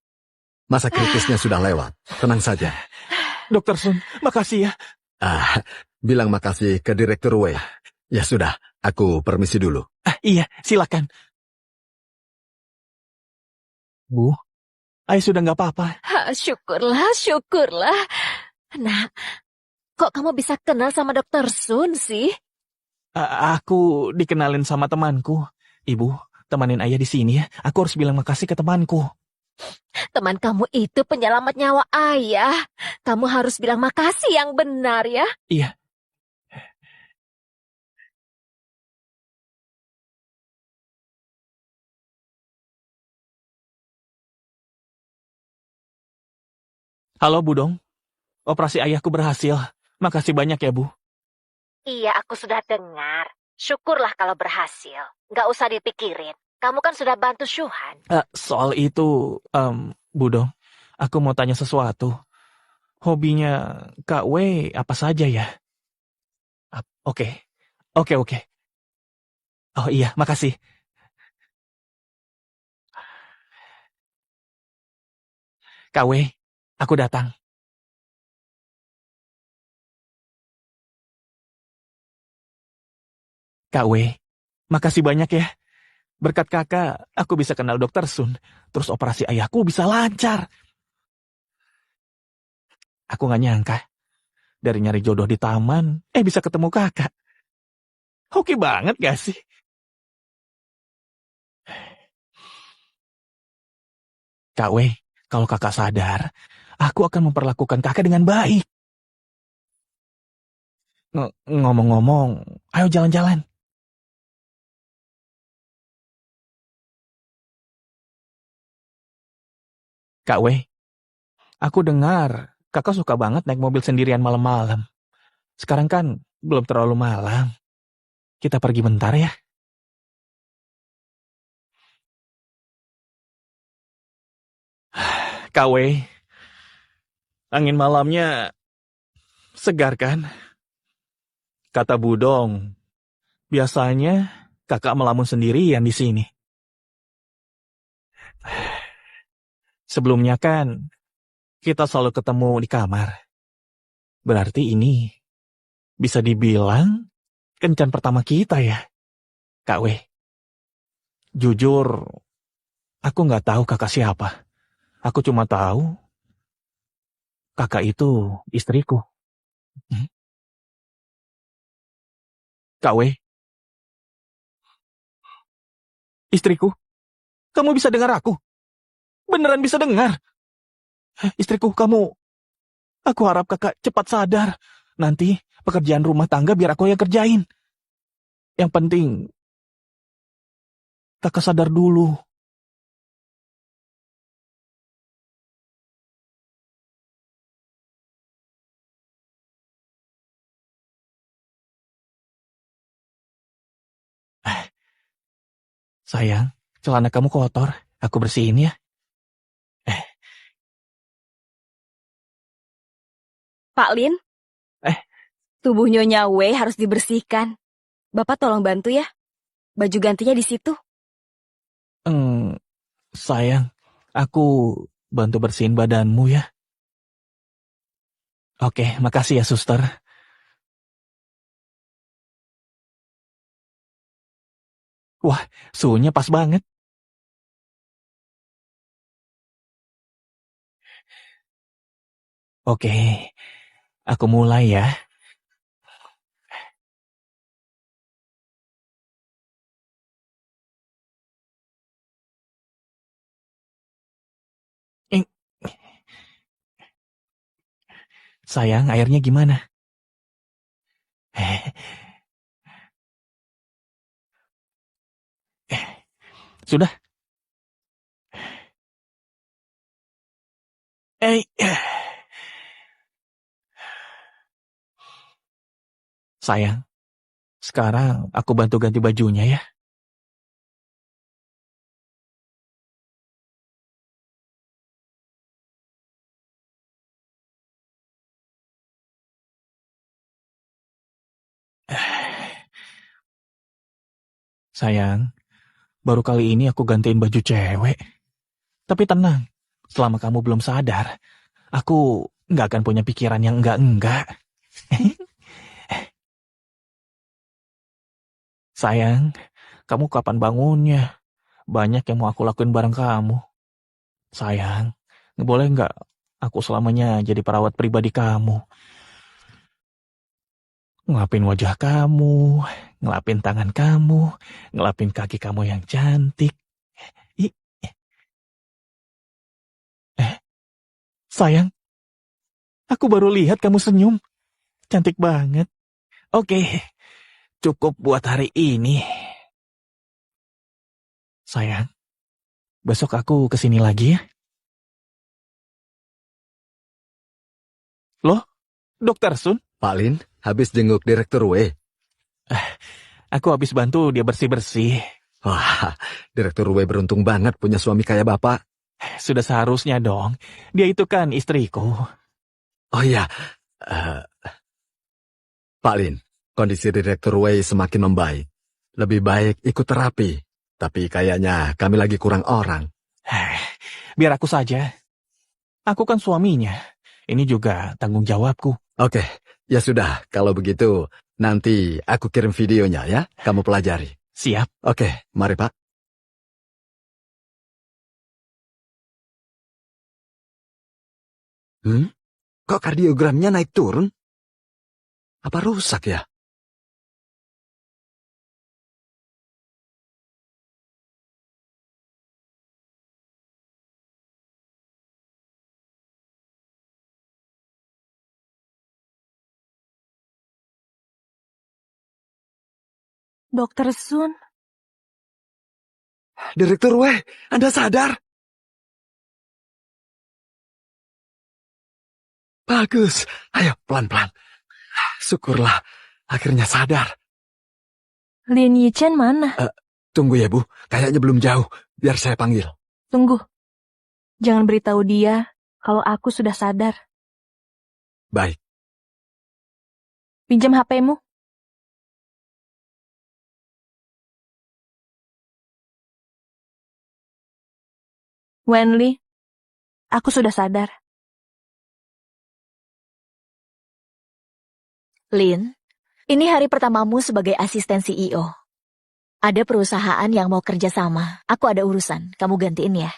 Masa kritisnya sudah lewat. Tenang saja. Dokter Sun, makasih ya. Bilang makasih ke Direktur Wei. Ya sudah, aku permisi dulu. Iya, silakan. Bu, ayah sudah nggak apa-apa. Syukurlah, syukurlah. Nah, kok kamu bisa kenal sama Dokter Sun sih? Aku dikenalin sama temanku. Ibu, temanin ayah di sini ya. Aku harus bilang makasih ke temanku. Teman kamu itu penyelamat nyawa ayah. Kamu harus bilang makasih yang benar ya. Iya. Halo, Bu Dong. Operasi ayahku berhasil. Makasih banyak ya, Bu. Iya, aku sudah dengar. Syukurlah kalau berhasil. Nggak usah dipikirin. Kamu kan sudah bantu Syuhan. Soal itu, Bu Dong, aku mau tanya sesuatu. Hobinya Kak W apa saja ya? Oke. Oke. Oh iya, makasih. Kak W, aku datang. Kak W, makasih banyak ya. Berkat kakak, aku bisa kenal Dokter Sun. Terus operasi ayahku bisa lancar. Aku gak nyangka. Dari nyari jodoh di taman, bisa ketemu kakak. Oke banget gak sih? Kak W, kalau kakak sadar, aku akan memperlakukan kakak dengan baik. Ngomong-ngomong, ayo jalan-jalan. Kak W, aku dengar kakak suka banget naik mobil sendirian malam-malam. Sekarang kan belum terlalu malam. Kita pergi bentar ya. Kak W, angin malamnya segar kan? Kata Budong, biasanya kakak melamun sendirian di sini. Sebelumnya kan kita selalu ketemu di kamar. Berarti ini bisa dibilang kencan pertama kita ya, Kak W. Jujur, aku nggak tahu kakak siapa. Aku cuma tahu kakak itu istriku. Kak W, istriku, kamu bisa dengar aku? Beneran bisa dengar? Istriku, aku harap kakak cepat sadar. Nanti pekerjaan rumah tangga biar aku yang kerjain. Yang penting, kakak sadar dulu. Sayang, celana kamu kotor. Aku bersihin ya. Pak Lin, Eh. tubuh Nyonya Wei harus dibersihkan. Bapak tolong bantu ya. Baju gantinya di situ. Sayang, aku bantu bersihin badanmu ya. Oke, makasih ya, suster. Wah, suhunya pas banget. Oke, aku mulai ya. Eh, Sayang, airnya gimana? Sudah? Eh, sayang, sekarang aku bantu ganti bajunya ya. Sayang, baru kali ini aku gantiin baju cewek. Tapi tenang, selama kamu belum sadar, aku nggak akan punya pikiran yang enggak-enggak. Sayang, kamu kapan bangunnya? Banyak yang mau aku lakuin bareng kamu. Sayang, boleh nggak aku selamanya jadi perawat pribadi kamu? Ngelapin wajah kamu, ngelapin tangan kamu, ngelapin kaki kamu yang cantik. Ih, sayang, aku baru lihat kamu senyum. Cantik banget. Oke, cukup buat hari ini. Sayang, besok aku kesini lagi ya. Loh, Dokter Sun? Pak Lin, habis jenguk Direktur W. Aku habis bantu dia bersih-bersih. Wah, Direktur W beruntung banget punya suami kayak Bapak. Sudah seharusnya dong. Dia itu kan istriku. Oh iya, Pak Lin, kondisi Direktur W semakin membaik. Lebih baik ikut terapi. Tapi kayaknya kami lagi kurang orang. Biar aku saja. Aku kan suaminya. Ini juga tanggung jawabku. Oke, ya sudah. Kalau begitu, nanti aku kirim videonya ya. Kamu pelajari. Siap. Oke, mari Pak. Kok kardiogramnya naik turun? Apa rusak ya? Dokter Sun, Direktur W, Anda sadar? Bagus. Ayo, pelan-pelan. Syukurlah, akhirnya sadar. Lin Yichen mana? Tunggu ya, Bu. Kayaknya belum jauh. Biar saya panggil. Tunggu. Jangan beritahu dia kalau aku sudah sadar. Baik. Pinjam HP-mu. Wenli, aku sudah sadar. Lin, ini hari pertamamu sebagai asisten CEO. Ada perusahaan yang mau kerja sama. Aku ada urusan. Kamu gantiin ya.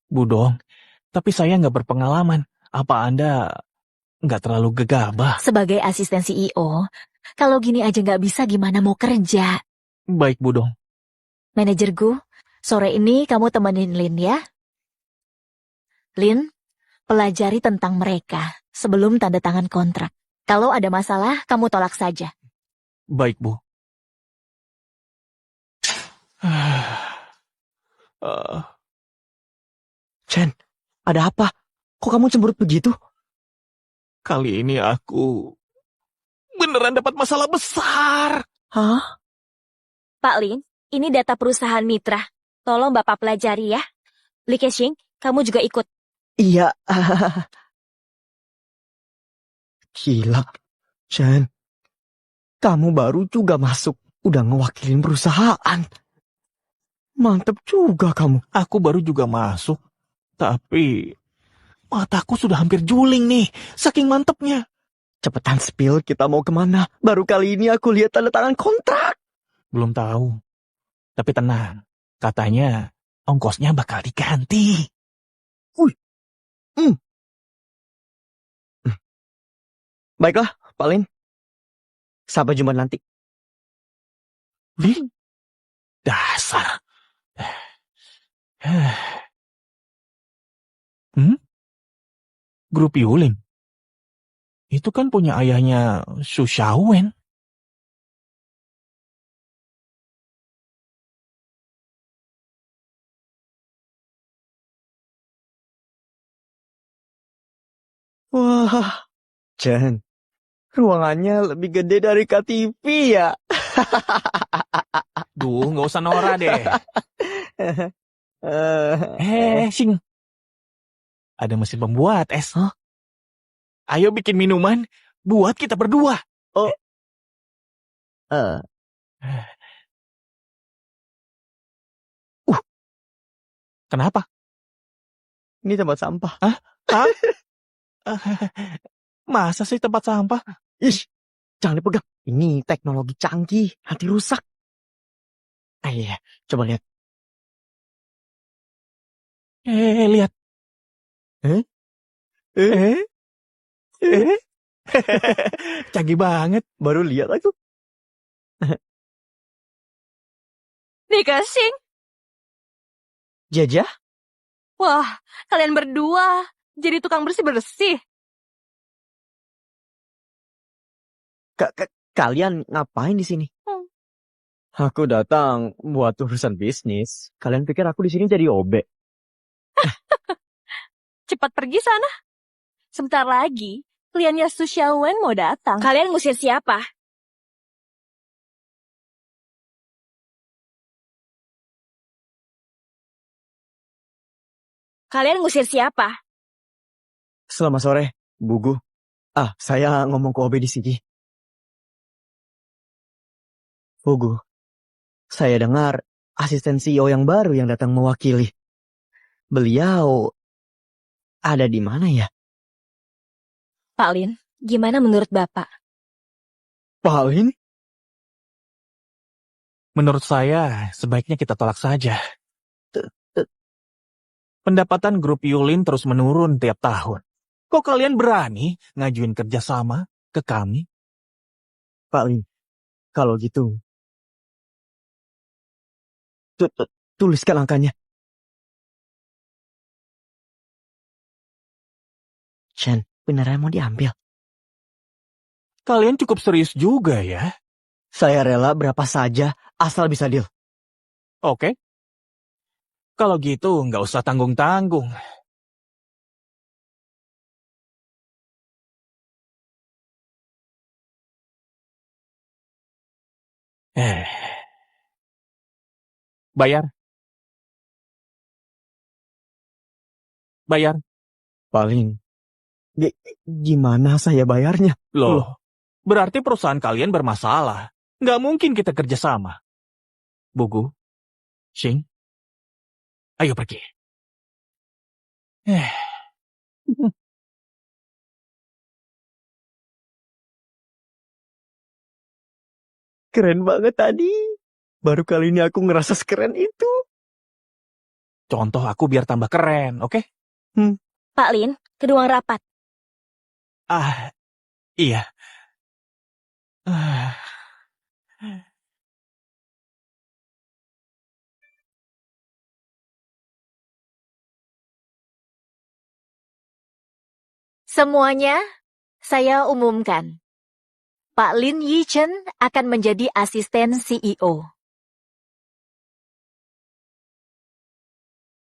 Budong, tapi saya nggak berpengalaman. Apa Anda nggak terlalu gegabah? Sebagai asisten CEO, kalau gini aja nggak bisa gimana mau kerja? Baik, Budong. Manajerku, sore ini kamu temenin Lin ya. Lin, pelajari tentang mereka sebelum tanda tangan kontrak. Kalau ada masalah, kamu tolak saja. Baik, Bu. Chen, ada apa? Kok kamu cemberut begitu? Kali ini aku beneran dapat masalah besar. Hah? Pak Lin, ini data perusahaan mitra. Tolong Bapak pelajari ya. Li Kexing, kamu juga ikut. Iya. Gila. Chen, kamu baru juga masuk. Udah ngewakilin perusahaan. Mantep juga kamu. Aku baru juga masuk. Tapi mataku sudah hampir juling nih. Saking mantepnya. Cepetan spill, kita mau kemana? Baru kali ini aku lihat tanda tangan kontrak. Belum tahu. Tapi tenang. Katanya ongkosnya bakal diganti. Baiklah, Pak Lin. Sampai jumpa nanti. Dasar. Grup Yuling. Itu kan punya ayahnya Su Xiaowen. Wah, Chen, ruangannya lebih gede dari KTV ya. Duh, nggak usah norak deh. Sing. Ada mesin pembuat es. Hah? Ayo bikin minuman buat kita berdua. Eh, Kenapa? ini tempat sampah. Hah? Masa sih tempat sampah? Ih, jangan dipegang. Ini teknologi canggih, nanti rusak. Iya, coba lihat. Lihat. Eh? Canggih banget. Baru lihat aku. Dikasih. Jajah? Wah, kalian berdua jadi tukang bersih-bersih. Kalian ngapain di sini? Aku datang buat urusan bisnis. Kalian pikir aku di sini jadi OB? Cepat pergi sana. Sebentar lagi, kliennya Su Xiaowen mau datang. Kalian ngusir siapa? Kalian ngusir siapa? Selamat sore, Bugu. Saya ngomong ke OB di sini. Bugu, saya dengar asisten CEO yang baru yang datang mewakili. Beliau ada di mana ya? Pak Lin, gimana menurut Bapak? Paulin? Menurut saya, sebaiknya kita tolak saja. Pendapatan grup Yulin terus menurun tiap tahun. Kok kalian berani ngajuin kerjasama ke kami? Paulin, kalau gitu, tuliskan angkanya. Chen, beneran mau diambil? Kalian cukup serius juga ya. Saya rela berapa saja, asal bisa deal. Oke. Kalau gitu, nggak usah tanggung-tanggung. Bayar. Bayar. Paling, gimana saya bayarnya? Loh, berarti perusahaan kalian bermasalah. Nggak mungkin kita kerjasama. Bugu, Xing, ayo pergi. Keren banget tadi. Baru kali ini aku ngerasa sekeren itu. Contoh aku biar tambah keren, oke? Pak Lin, ke ruang rapat. Iya. Semuanya, saya umumkan. Pak Lin Yichen akan menjadi asisten CEO.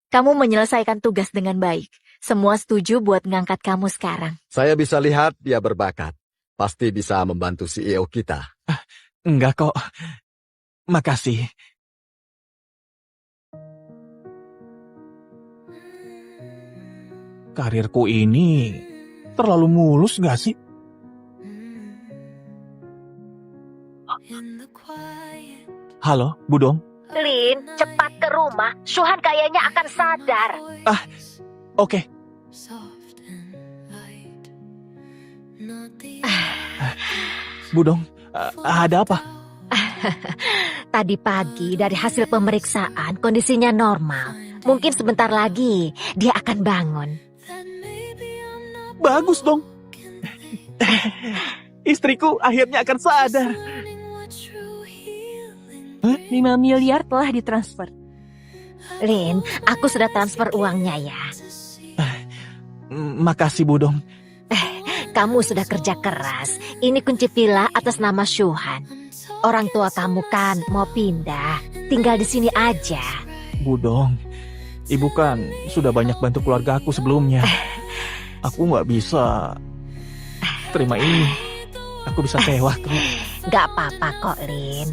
Kamu menyelesaikan tugas dengan baik. Semua setuju buat ngangkat kamu sekarang. Saya bisa lihat dia berbakat. Pasti bisa membantu CEO kita. Enggak kok. Makasih. Karirku ini terlalu mulus gak sih? Halo, Budong. Lin, cepat ke rumah. Shuhan kayaknya akan sadar. Oke. Budong, ada apa? Tadi pagi dari hasil pemeriksaan kondisinya normal. Mungkin sebentar lagi dia akan bangun. Bagus dong. Istriku akhirnya akan sadar. 5 miliar telah ditransfer. Lin, aku sudah transfer uangnya ya. Makasih Budong. Kamu sudah kerja keras. Ini kunci villa atas nama Shuhan. Orang tua kamu kan mau pindah. Tinggal di sini aja. Budong, ibu kan sudah banyak bantu keluarga aku sebelumnya. Aku nggak bisa terima ini. Aku bisa tewas kok. Gak apa-apa kok, Lin.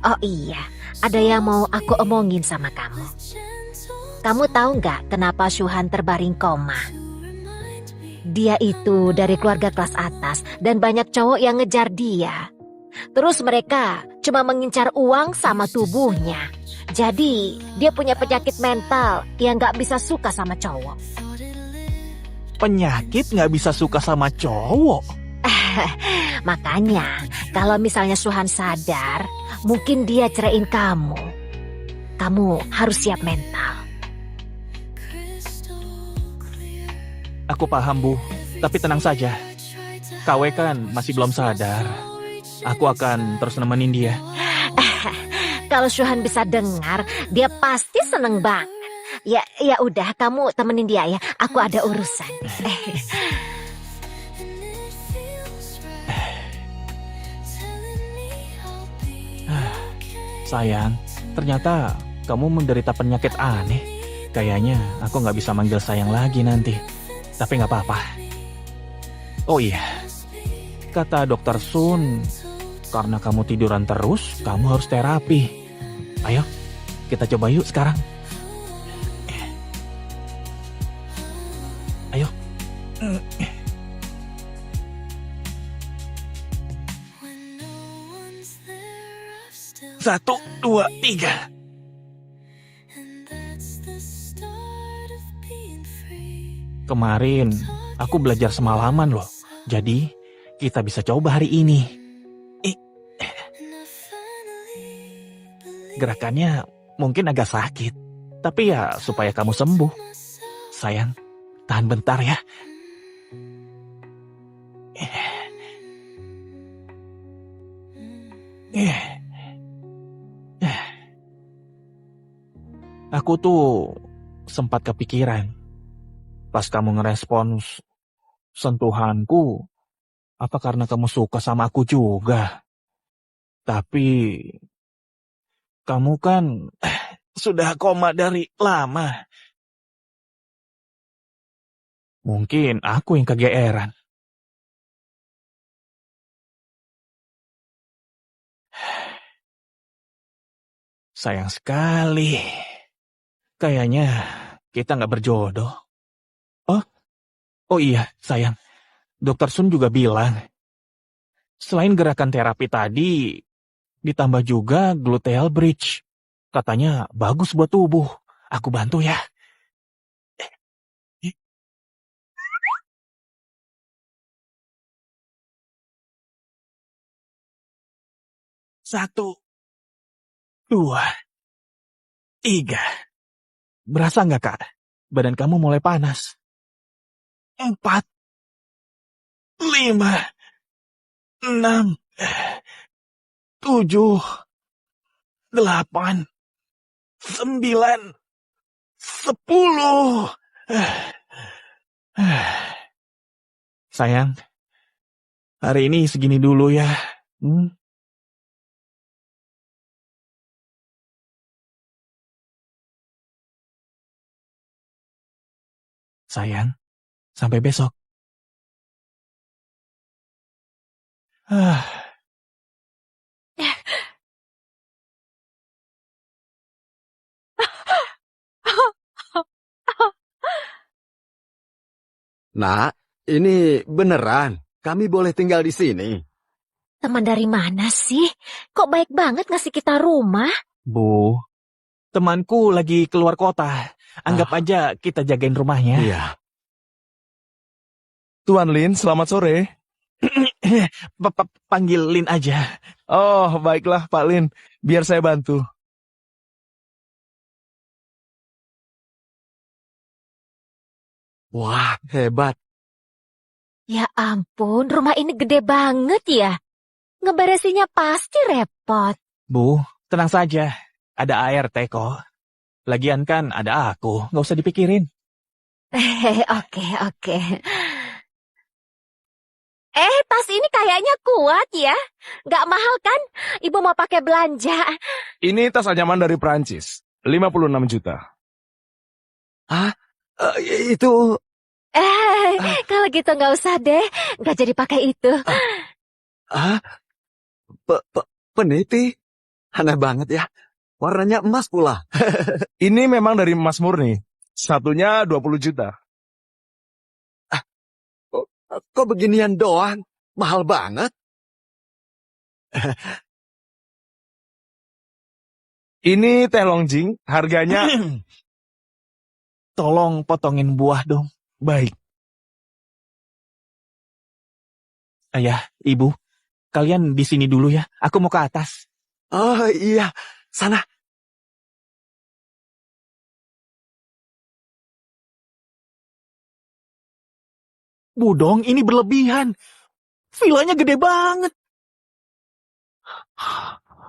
Oh iya, ada yang mau aku omongin sama kamu. Kamu tahu nggak kenapa Shuhan terbaring koma? Dia itu dari keluarga kelas atas dan banyak cowok yang ngejar dia. Terus mereka cuma mengincar uang sama tubuhnya. Jadi dia punya penyakit mental yang nggak bisa suka sama cowok. Penyakit nggak bisa suka sama cowok. Makanya kalau misalnya Shuhan sadar, mungkin dia ceraiin kamu. Kamu harus siap mental. Aku paham, Bu. Tapi tenang saja. KW kan masih belum sadar. Aku akan terus nemenin dia. Kalau Shuhan bisa dengar, dia pasti seneng banget. Ya udah, kamu temenin dia ya. Aku ada urusan. Sayang, ternyata kamu menderita penyakit aneh. Kayaknya aku nggak bisa manggil sayang lagi nanti. Tapi nggak apa-apa. Oh iya, kata dokter Sun, karena kamu tiduran terus, kamu harus terapi. Ayo, kita coba yuk sekarang. Ayo. 1, 2, 3. Kemarin aku belajar semalaman loh. Jadi kita bisa coba hari ini. Gerakannya mungkin agak sakit. Tapi ya supaya kamu sembuh. Sayang, tahan bentar ya. Aku tuh sempat kepikiran. Pas kamu ngerespons sentuhanku, apa karena kamu suka sama aku juga? Tapi kamu kan sudah koma dari lama. Mungkin aku yang kegeeran. Sayang sekali. Kayaknya kita nggak berjodoh. Oh iya, sayang. Dokter Sun juga bilang, selain gerakan terapi tadi, ditambah juga gluteal bridge. Katanya bagus buat tubuh. Aku bantu ya. 1, 2, 3. Berasa nggak, Kak? Badan kamu mulai panas. 4, 5, 6, 7, 8, 9, 10. Sayang, hari ini segini dulu ya. Sayang, sampai besok. Nak, ini beneran. Kami boleh tinggal di sini. Teman dari mana sih? Kok baik banget ngasih kita rumah? Bu, temanku lagi keluar kota. Anggap aja kita jagain rumahnya. Iya. Tuan Lin, selamat sore. Panggil Lin aja. Oh, baiklah Pak Lin. Biar saya bantu. Wah, hebat. Ya ampun, rumah ini gede banget ya. Ngeberesinnya pasti repot. Bu, tenang saja. Ada ART kok. Lagian kan ada aku. Nggak usah dipikirin. Oke. Tas ini kayaknya kuat ya. Nggak mahal kan? Ibu mau pakai belanja. Ini tas anyaman dari Prancis. 56 juta. Itu Kalau gitu nggak usah deh. Nggak jadi pakai itu. Ah, peniti? Aneh banget ya. Warnanya emas pula. Ini memang dari emas murni. Satunya 20 juta. Kok beginian doang? Mahal banget. Ini teh longjing, harganya Tolong potongin buah dong. baik. Ayah, ibu, kalian di sini dulu ya. Aku mau ke atas. Oh iya, sana. Budong, ini berlebihan. Villanya gede banget.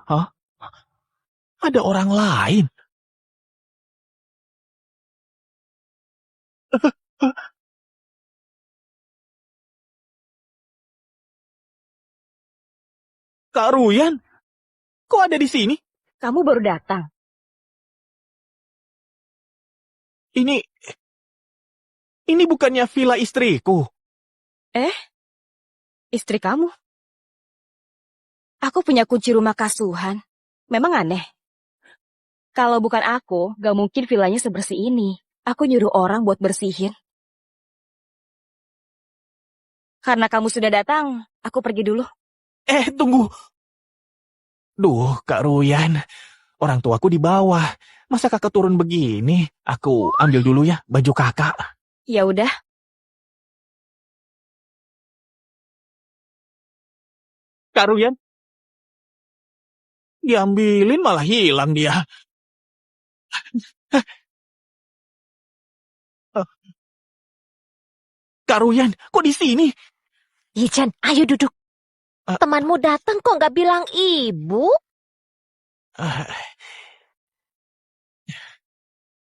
Hah? Ada orang lain? Kak Ruyan, kok ada di sini? Kamu baru datang. Ini bukannya villa istriku. Istri kamu? Aku punya kunci rumah kasuhan. Memang aneh. Kalau bukan aku, gak mungkin villanya sebersih ini. Aku nyuruh orang buat bersihin. Karena kamu sudah datang, aku pergi dulu. Tunggu. Duh, Kak Ruyan. Orang tuaku di bawah. Masa kakak turun begini? Aku ambil dulu ya baju kakak. Ya udah, Kak Ruyan. Diambilin malah hilang dia. Kak Ruyan, kok di sini? Yichen, ayo duduk. Eh. Temanmu datang kok nggak bilang ibu? Ah,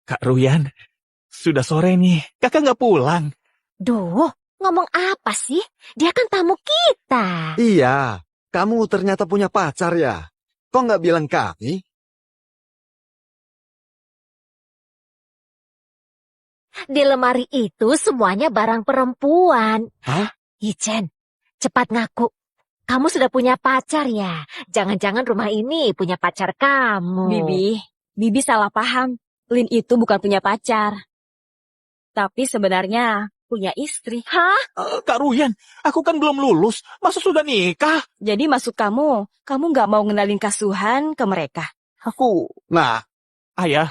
Kak Ruyan, sudah sore nih. Kakak nggak pulang. Duh, ngomong apa sih? Dia kan tamu kita. Iya, kamu ternyata punya pacar ya. Kok nggak bilang kami? Di lemari itu semuanya barang perempuan. Hah? Yichen, cepat ngaku. Kamu sudah punya pacar ya? Jangan-jangan rumah ini punya pacar kamu. Bibi salah paham. Lin itu bukan punya pacar. Tapi sebenarnya punya istri. Hah? Kak Ruyan, aku kan belum lulus. Masa sudah nikah? Jadi maksud kamu gak mau ngenalin kasuhan ke mereka? Aku, Nah, ayah,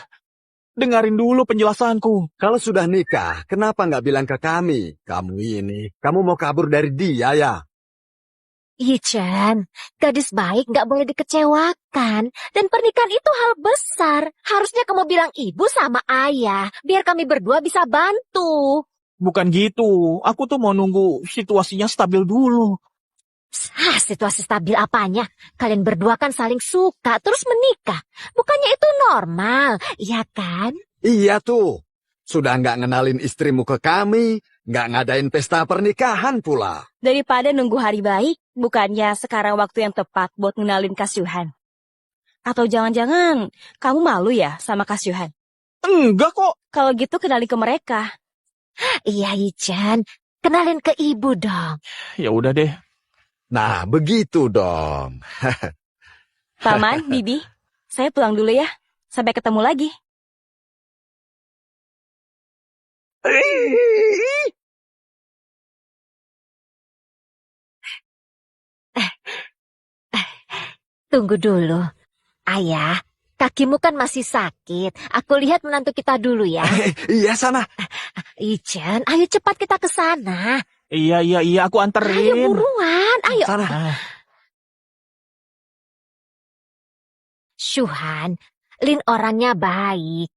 dengarin dulu penjelasanku. kalau sudah nikah, kenapa nggak bilang ke kami? Kamu mau kabur dari dia ya? Yichen, gadis baik nggak boleh dikecewakan. Dan pernikahan itu hal besar. Harusnya kamu bilang ibu sama ayah, biar kami berdua bisa bantu. Bukan gitu. Aku tuh mau nunggu situasinya stabil dulu. Situasi stabil apanya? Kalian berdua kan saling suka, terus menikah. Bukannya itu normal, iya kan? Iya tuh. Sudah nggak ngenalin istrimu ke kami, nggak ngadain pesta pernikahan pula. Daripada nunggu hari baik, bukannya sekarang waktu yang tepat buat ngenalin kasuhan? Atau jangan-jangan kamu malu ya sama kasuhan? Enggak kok. Kalau gitu kenalin ke mereka. Iya, Yichen. Kenalin ke ibu dong. Ya udah deh. Nah, begitu dong. Paman, Bibi, saya pulang dulu ya. Sampai ketemu lagi. Tunggu dulu. Ayah, kakimu kan masih sakit. Aku lihat menantu kita dulu ya. Iya sana. Yichen, ayo cepat kita ke sana. Iya, aku Ayo anterin. buruan, ayo. Sana. Ah, Shuhan, Lin orangnya baik.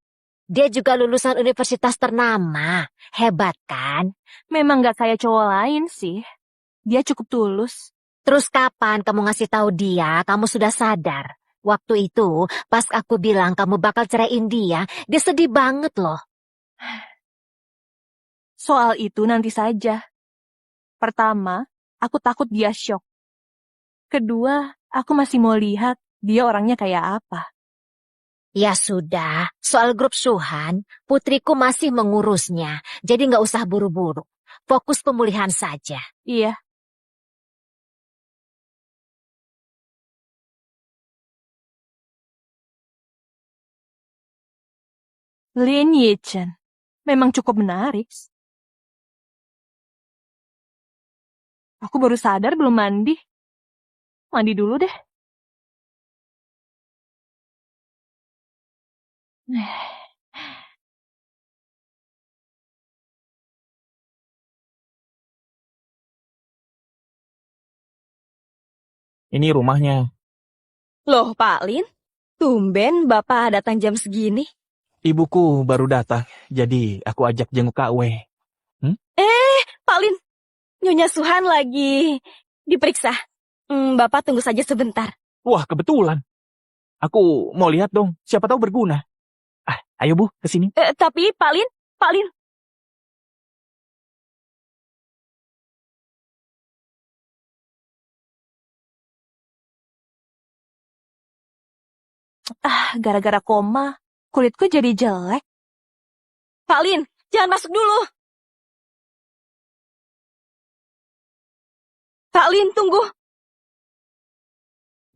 Dia juga lulusan universitas ternama. Hebat kan? Memang gak kayak cowok lain sih. Dia cukup tulus. Terus kapan kamu ngasih tahu dia kamu sudah sadar? Waktu itu, pas aku bilang kamu bakal ceraiin dia sedih banget loh. Soal itu nanti saja. Pertama, aku takut dia shock. Kedua, aku masih mau lihat dia orangnya kayak apa. Ya sudah, soal grup Shuhan, putriku masih mengurusnya. Jadi nggak usah buru-buru. Fokus pemulihan saja. Iya. Lin Yichen. Memang cukup menarik. Aku baru sadar belum mandi. Mandi dulu deh. Ini rumahnya. Loh, Pak Lin, tumben Bapak datang jam segini. Ibuku baru datang, jadi aku ajak jenguk Kak W. Pak Lin, Nyonya Suhan lagi diperiksa. Bapak tunggu saja sebentar. Wah, kebetulan. Aku mau lihat dong, siapa tahu berguna. Ayo Bu, ke sini. Tapi Pak Lin, Gara-gara koma, kulitku jadi jelek. Pak Lin, jangan masuk dulu. Pak Lin, tunggu.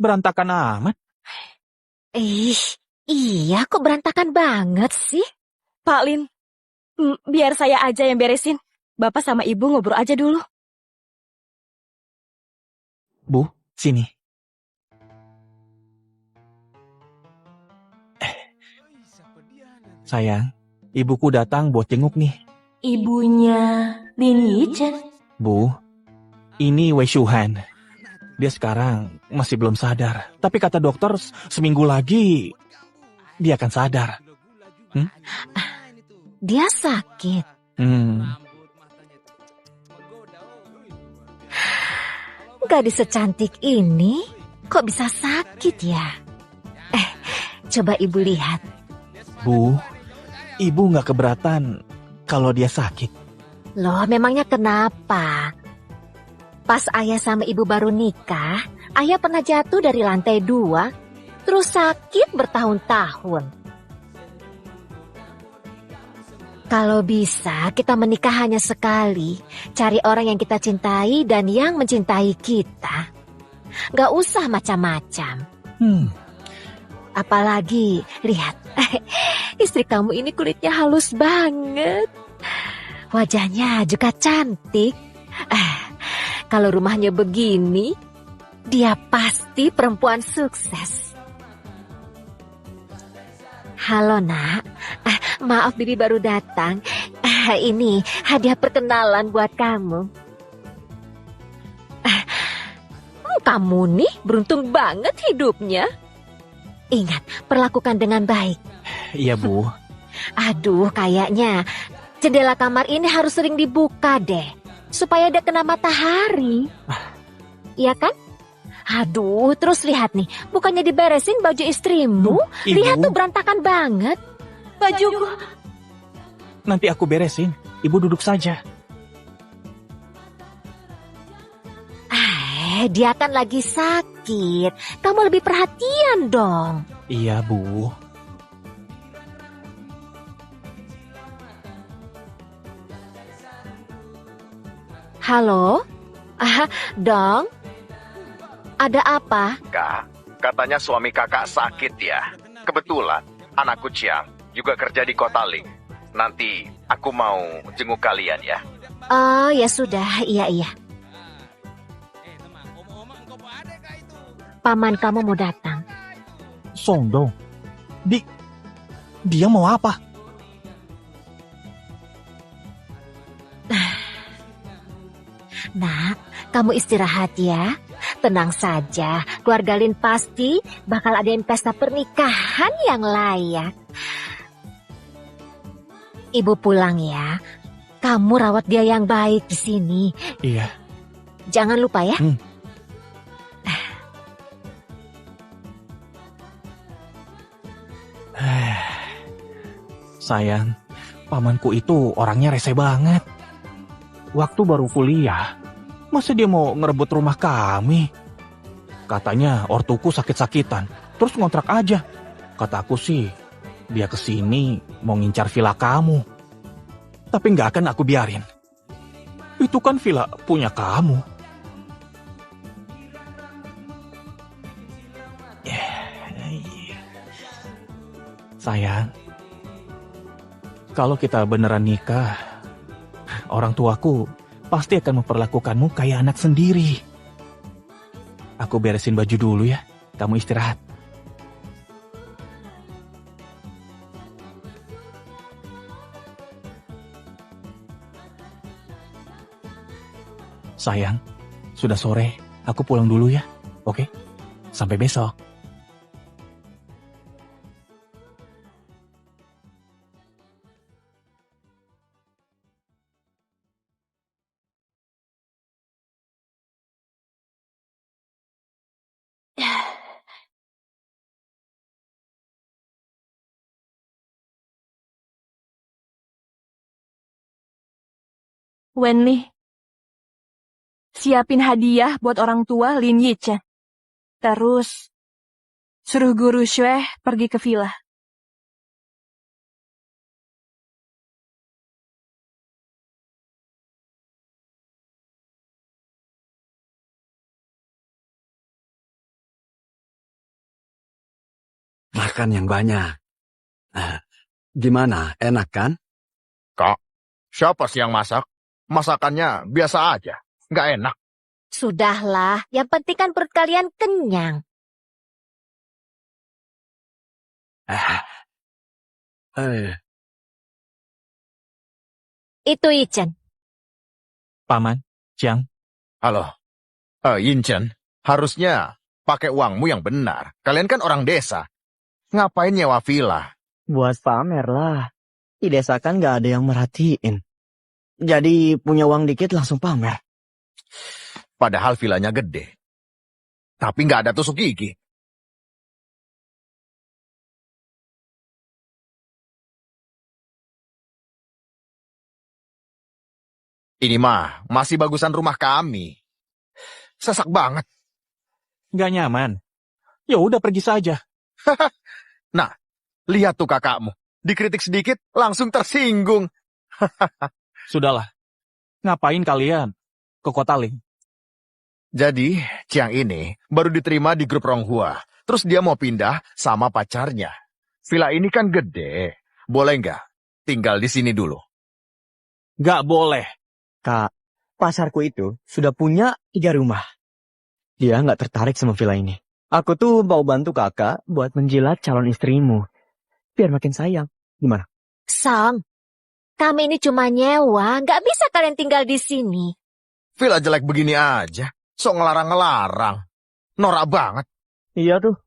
Berantakan amat. Iya kok berantakan banget sih? Pak Lin, biar saya aja yang beresin. Bapak sama Ibu ngobrol aja dulu. Bu, sini. Sayang, ibuku datang buat jenguk nih. Ibunya Lin Yichen. Bu, ini Wei Shuhan. Dia sekarang masih belum sadar. Tapi kata dokter, seminggu lagi dia akan sadar. Dia sakit. Gadis secantik ini kok bisa sakit ya? Coba ibu lihat. Bu, ibu nggak keberatan kalau dia sakit. Loh, memangnya kenapa? Pas ayah sama ibu baru nikah, ayah pernah jatuh dari lantai 2, terus sakit bertahun-tahun. Kalau bisa, kita menikah hanya sekali. Cari orang yang kita cintai dan yang mencintai kita. Gak usah macam-macam. Apalagi, lihat. Istri kamu ini kulitnya halus banget. Wajahnya juga cantik. Kalau rumahnya begini, dia pasti perempuan sukses. Halo nak, maaf Bibi baru datang. Ini hadiah perkenalan buat kamu. Kamu nih beruntung banget hidupnya. Ingat, perlakukan dengan baik. Iya Bu. Aduh, kayaknya jendela kamar ini harus sering dibuka deh, supaya dia kena matahari. Iya kan? Aduh, terus lihat nih, bukannya diberesin baju istrimu? Ibu. Lihat tuh berantakan banget. Bajuku. Nanti aku beresin. Ibu duduk saja. Dia kan lagi sakit. Kamu lebih perhatian dong. Iya Bu. Halo? Dong? Ada apa? Kak, katanya suami kakak sakit ya. Kebetulan, anakku Chiang juga kerja di Kota Ling. Nanti aku mau jenguk kalian ya. Oh, ya sudah. Iya. Paman kamu mau datang. Songdong. Dia mau apa? Nak, kamu istirahat ya. Tenang saja, keluarga Lin pasti bakal adain pesta pernikahan yang layak. Ibu pulang ya. Kamu rawat dia yang baik di sini. Iya. Jangan lupa ya. Sayang, pamanku itu orangnya rese banget. Waktu baru kuliah, masa dia mau ngerebut rumah kami? Katanya ortuku sakit-sakitan, terus ngontrak aja. Kataku sih, dia kesini mau ngincar villa kamu. Tapi nggak akan aku biarin. Itu kan villa punya kamu. Sayang, kalau kita beneran nikah, orang tuaku pasti akan memperlakukanmu kayak anak sendiri. Aku beresin baju dulu ya, kamu istirahat. Sayang, sudah sore, aku pulang dulu ya, oke? Sampai besok. Wenli, siapin hadiah buat orang tua Lin Yichen. Terus, suruh guru Shue pergi ke villa. Makan yang banyak. Gimana? Enak kan? Kak, siapa sih yang masak? Masakannya biasa aja, nggak enak. Sudahlah, yang penting kan perut kalian kenyang. Itu Ichen. Paman, Chiang, Halo, Yinchen, harusnya pakai uangmu yang benar. Kalian kan orang desa. Ngapain nyewa villa? Buat pamer lah. Di desa kan nggak ada yang merhatiin. Jadi punya uang dikit langsung pamer. Padahal villanya gede. Tapi nggak ada tusuk gigi. Ini mah masih bagusan rumah kami. Sesak banget. nggak nyaman. Ya udah pergi saja. Nah, lihat tuh kakakmu. Dikritik sedikit, langsung tersinggung. Sudahlah. Ngapain kalian ke kota Ling? Jadi, Chiang ini baru diterima di grup Ronghua. Terus dia mau pindah sama pacarnya. Villa ini kan gede. Boleh nggak tinggal di sini dulu? Nggak boleh. Kak, pacarku itu sudah punya 3 rumah. Dia nggak tertarik sama villa ini. Aku tuh mau bantu kakak buat menjilat calon istrimu. Biar makin sayang. Gimana? Song, kami ini cuma nyewa, nggak bisa kalian tinggal di sini. Villa jelek begini aja. Sok ngelarang-ngelarang. Norak banget. Iya tuh.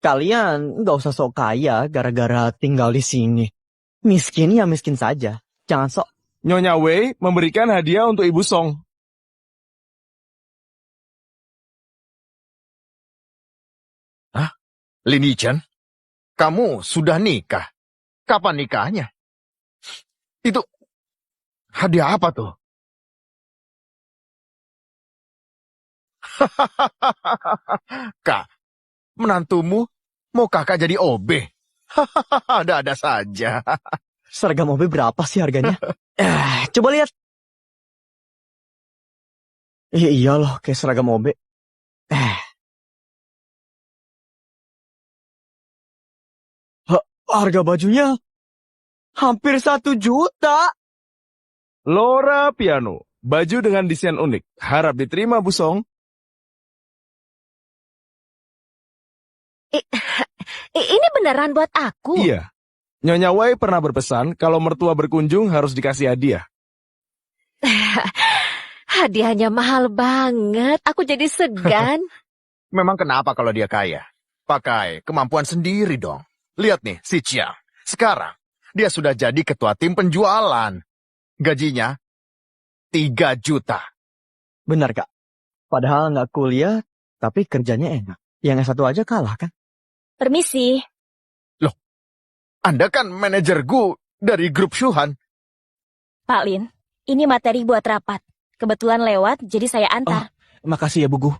Kalian nggak usah sok kaya gara-gara tinggal di sini. Miskin ya miskin saja. Jangan sok. Nyonya Wei memberikan hadiah untuk Ibu Song. Hah? Lin Yichen? Kamu sudah nikah? Kapan nikahnya? Itu hadiah apa tuh? Kak, menantumu mau kakak jadi OB? Ada-ada saja. Seragam OB berapa sih harganya? Coba lihat. Iya loh, kayak seragam OB. Harga bajunya hampir 1 juta. Laura Piano, baju dengan desain unik. Harap diterima, Bu Song. Ini beneran buat aku. Iya. Nyonya Wei pernah berpesan kalau mertua berkunjung harus dikasih hadiah. Hadiahnya mahal banget. Aku jadi segan. Memang kenapa kalau dia kaya? Pakai kemampuan sendiri dong. Lihat nih, si Chiang. Sekarang, dia sudah jadi ketua tim penjualan. Gajinya 3 juta. Benar, Kak. Padahal nggak kuliah, tapi kerjanya enak. Yang S1 aja kalah, kan? Permisi. Loh, Anda kan manajerku dari grup Shuhan. Pak Lin, ini materi buat rapat. Kebetulan lewat, jadi saya antar. Makasih ya, Bu Gu.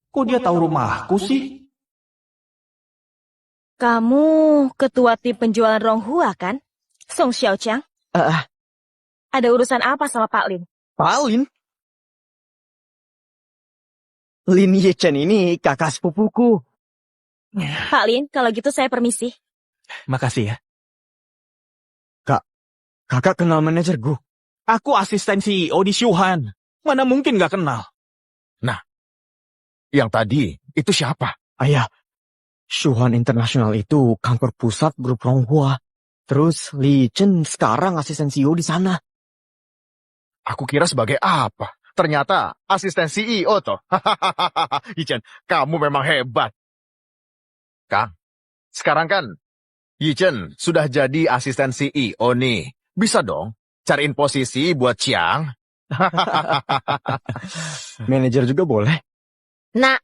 Kok dia tahu rumahku sih? Kamu ketua tim penjualan Ronghua kan? Song Xiaoqiang. Eh, Ada urusan apa sama Pak Lin? Palin? Lin Yechen ini kakak sepupuku. Pak Lin, kalau gitu saya permisi. Makasih ya. Kakak kenal manajerku. Aku asisten CEO di Shuhan. Mana mungkin gak kenal? Yang tadi, itu siapa? Ayah, Shuhan International itu kantor pusat grup Ronghua. Terus Li Chen sekarang asisten CEO di sana. Aku kira sebagai apa? Ternyata asisten CEO toh. Yichen, kamu memang hebat. Kang, sekarang kan Yichen sudah jadi asisten CEO nih. Bisa dong cariin posisi buat Chiang. Manajer juga boleh. Nak,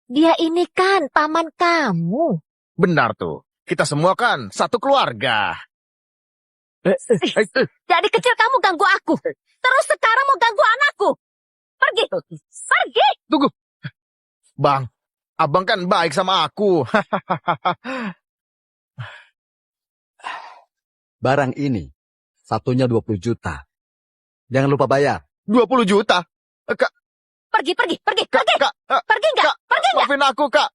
dia ini kan paman kamu. Benar tuh. Kita semua kan satu keluarga. Dari kecil kamu ganggu aku. Terus sekarang mau ganggu anakku. Pergi. Pergi. Tunggu. Bang, abang kan baik sama aku. Barang ini, satunya 20 juta. Jangan lupa bayar. 20 juta. Kak, Pergi. kak, Pergi kak, nggak? kak, Pergi nggak? maafin aku, kak.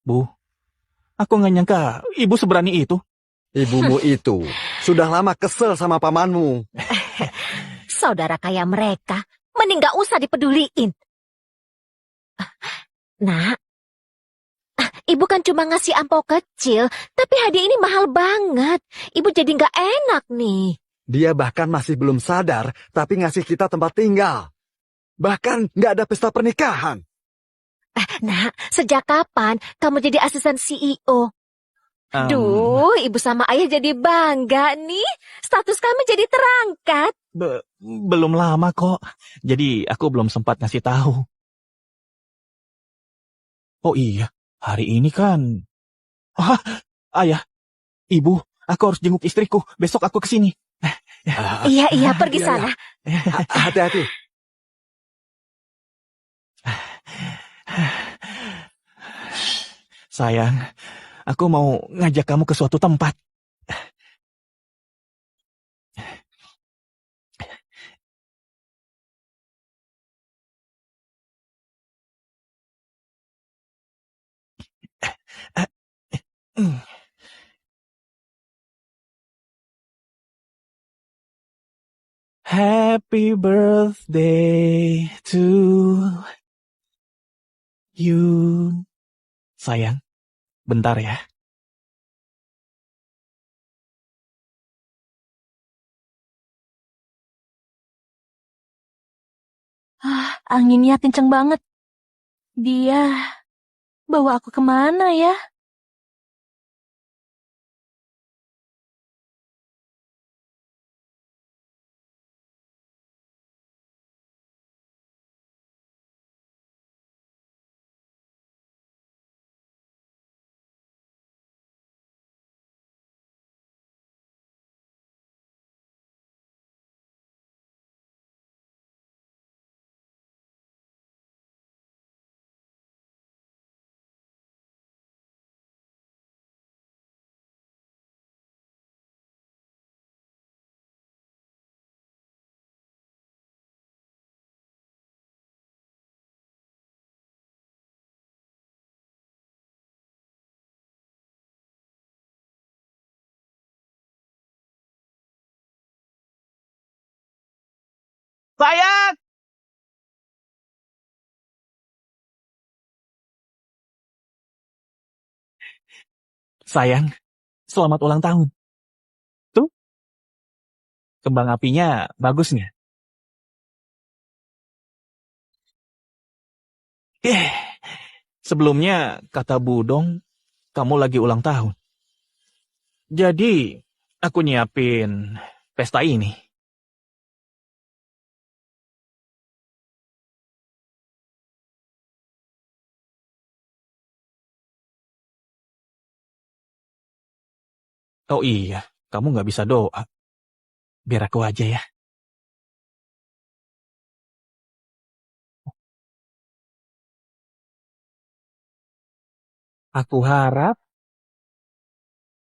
Bu, aku nggak nyangka ibu seberani itu. Ibumu itu sudah lama kesel sama pamanmu. Saudara kaya mereka, mending gak usah dipeduliin. Nak, ibu kan cuma ngasih ampau kecil, tapi hadiah ini mahal banget. Ibu jadi gak enak nih. Dia bahkan masih belum sadar, tapi ngasih kita tempat tinggal. Bahkan nggak ada pesta pernikahan. Nak, sejak kapan kamu jadi asisten CEO? Duh, ibu sama ayah jadi bangga nih. Status kami jadi terangkat. Belum lama kok. Jadi aku belum sempat ngasih tahu. Oh iya, hari ini kan... Ayah, ibu, aku harus jenguk istriku. Besok aku kesini. Iya, pergi Iya, sana. Hati-hati. Sayang, aku mau ngajak kamu ke suatu tempat. Happy birthday to you. Sayang, bentar ya. Anginnya kenceng banget. Dia bawa aku kemana ya? Sayang! Sayang, selamat ulang tahun. Tuh, kembang apinya bagus nggak? Sebelumnya, kata Budong, kamu lagi ulang tahun. Jadi, aku nyiapin pesta ini. Oh iya, kamu nggak bisa doa. Biar aku aja ya. Aku harap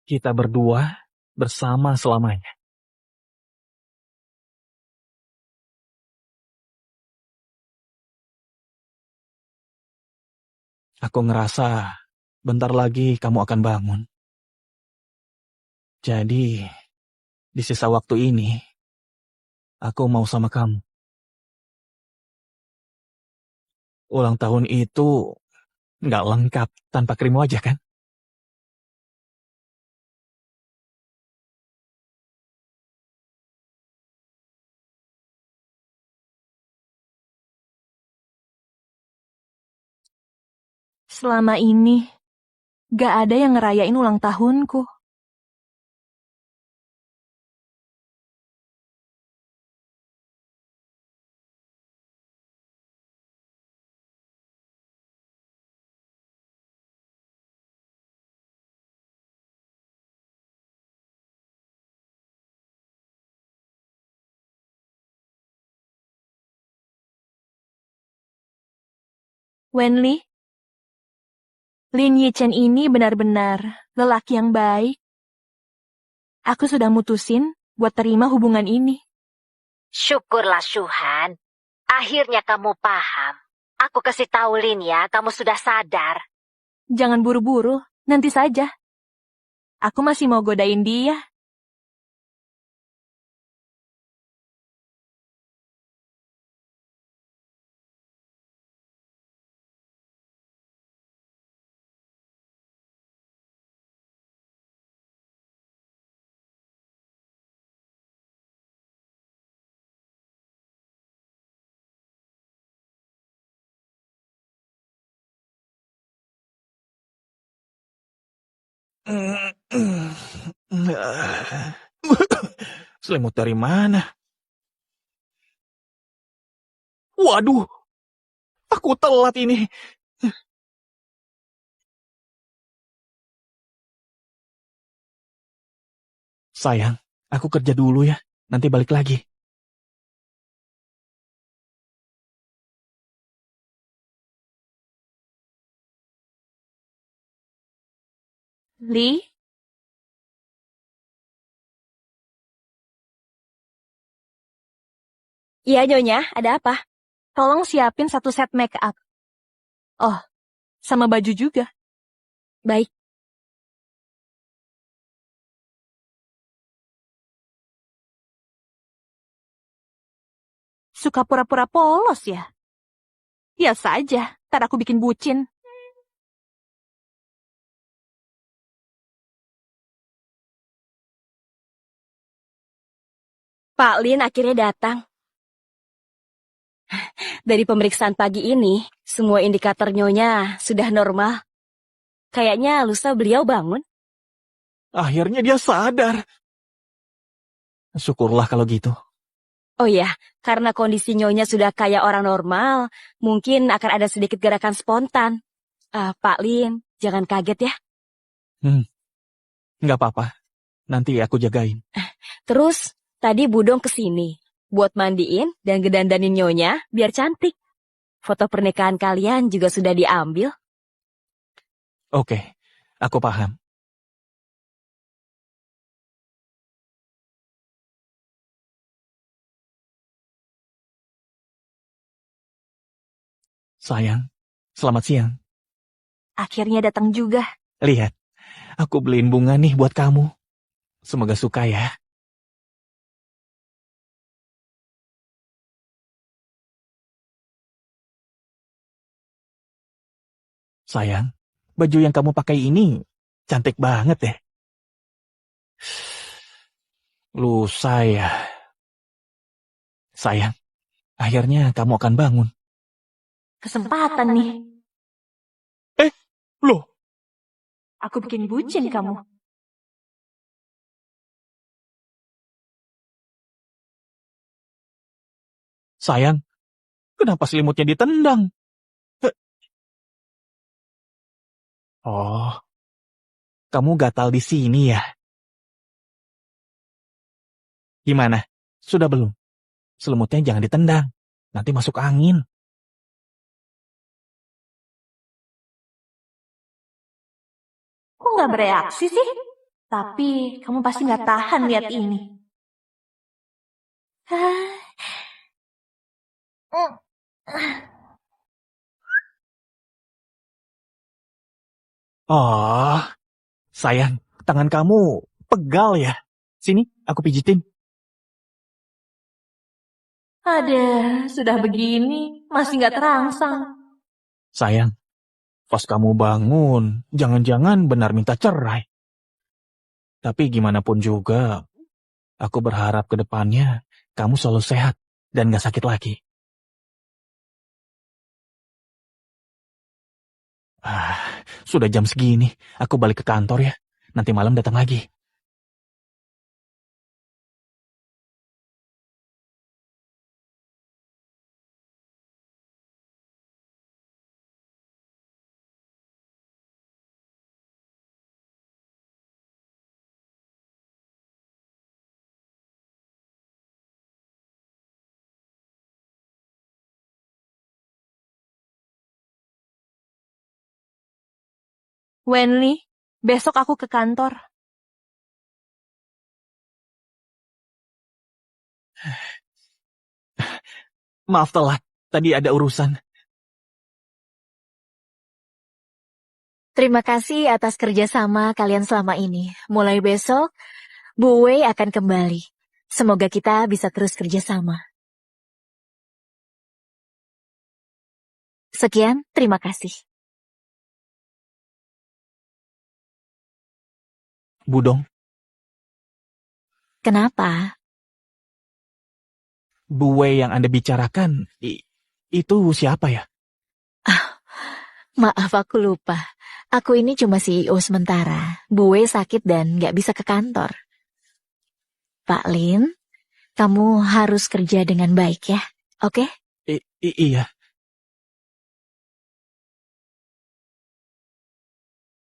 kita berdua bersama selamanya. Aku ngerasa bentar lagi kamu akan bangun. Jadi, di sisa waktu ini, aku mau sama kamu. Ulang tahun itu nggak lengkap tanpa krim wajah kan? Selama ini, gak ada yang ngerayain ulang tahunku. Wenli, Lin Yichen ini benar-benar lelaki yang baik. Aku sudah mutusin buat terima hubungan ini. Syukurlah Shuhan. Akhirnya kamu paham. Aku kasih tahu Lin ya, kamu sudah sadar. Jangan buru-buru, nanti saja. Aku masih mau godain dia. Selimut dari mana? Waduh, aku telat ini. Sayang, aku kerja dulu ya. Nanti balik lagi. Li, Iya, Nyonya, ada apa? tolong siapin 1 set make up. Oh, sama baju juga. Baik. Suka pura-pura polos ya? Ya saja, ntar aku bikin bucin. Pak Lin akhirnya datang. Dari pemeriksaan pagi ini, semua indikator Nyonya sudah normal. Kayaknya lusa beliau bangun. Akhirnya dia sadar. Syukurlah kalau gitu. Oh ya, karena kondisi Nyonya sudah kayak orang normal, mungkin akan ada sedikit gerakan spontan. Pak Lin, jangan kaget ya. Nggak apa-apa. Nanti aku jagain. Terus, tadi Budong kesini buat mandiin dan gedandanin Nyonya biar cantik. Foto pernikahan kalian juga sudah diambil. Oke, aku paham. Sayang, selamat siang. Akhirnya datang juga. Lihat, aku beliin bunga nih buat kamu. Semoga suka ya. Sayang, baju yang kamu pakai ini cantik banget deh. Lusa ya. Sayang, akhirnya kamu akan bangun. Kesempatan nih. Loh, Aku bikin bucin kamu. sayang, kenapa selimutnya ditendang? Oh, kamu gatal di sini ya? Gimana? Sudah belum? Selimutnya jangan ditendang. Nanti masuk angin. nggak bereaksi sih? Tapi kamu pasti nggak tahan lihat ini. Oh, sayang, tangan kamu pegal ya. Sini, aku pijitin. Ada, sudah begini, masih nggak terangsang. Sayang, pas kamu bangun, jangan-jangan benar minta cerai. Tapi gimana pun juga, aku berharap ke depannya kamu selalu sehat dan gak sakit lagi. Sudah jam segini, aku balik ke kantor ya. Nanti malam datang lagi. Wenli, besok aku ke kantor. Maaf telat, tadi ada urusan. Terima kasih atas kerjasama kalian selama ini. Mulai besok, Bu Wei akan kembali. Semoga kita bisa terus kerjasama. Sekian, terima kasih. Budong, Kenapa? Bu Wei yang Anda bicarakan, itu siapa ya? Maaf aku lupa. Aku ini cuma CEO sementara. Bu Wei sakit dan nggak bisa ke kantor. Pak Lin, kamu harus kerja dengan baik ya, oke? Iya.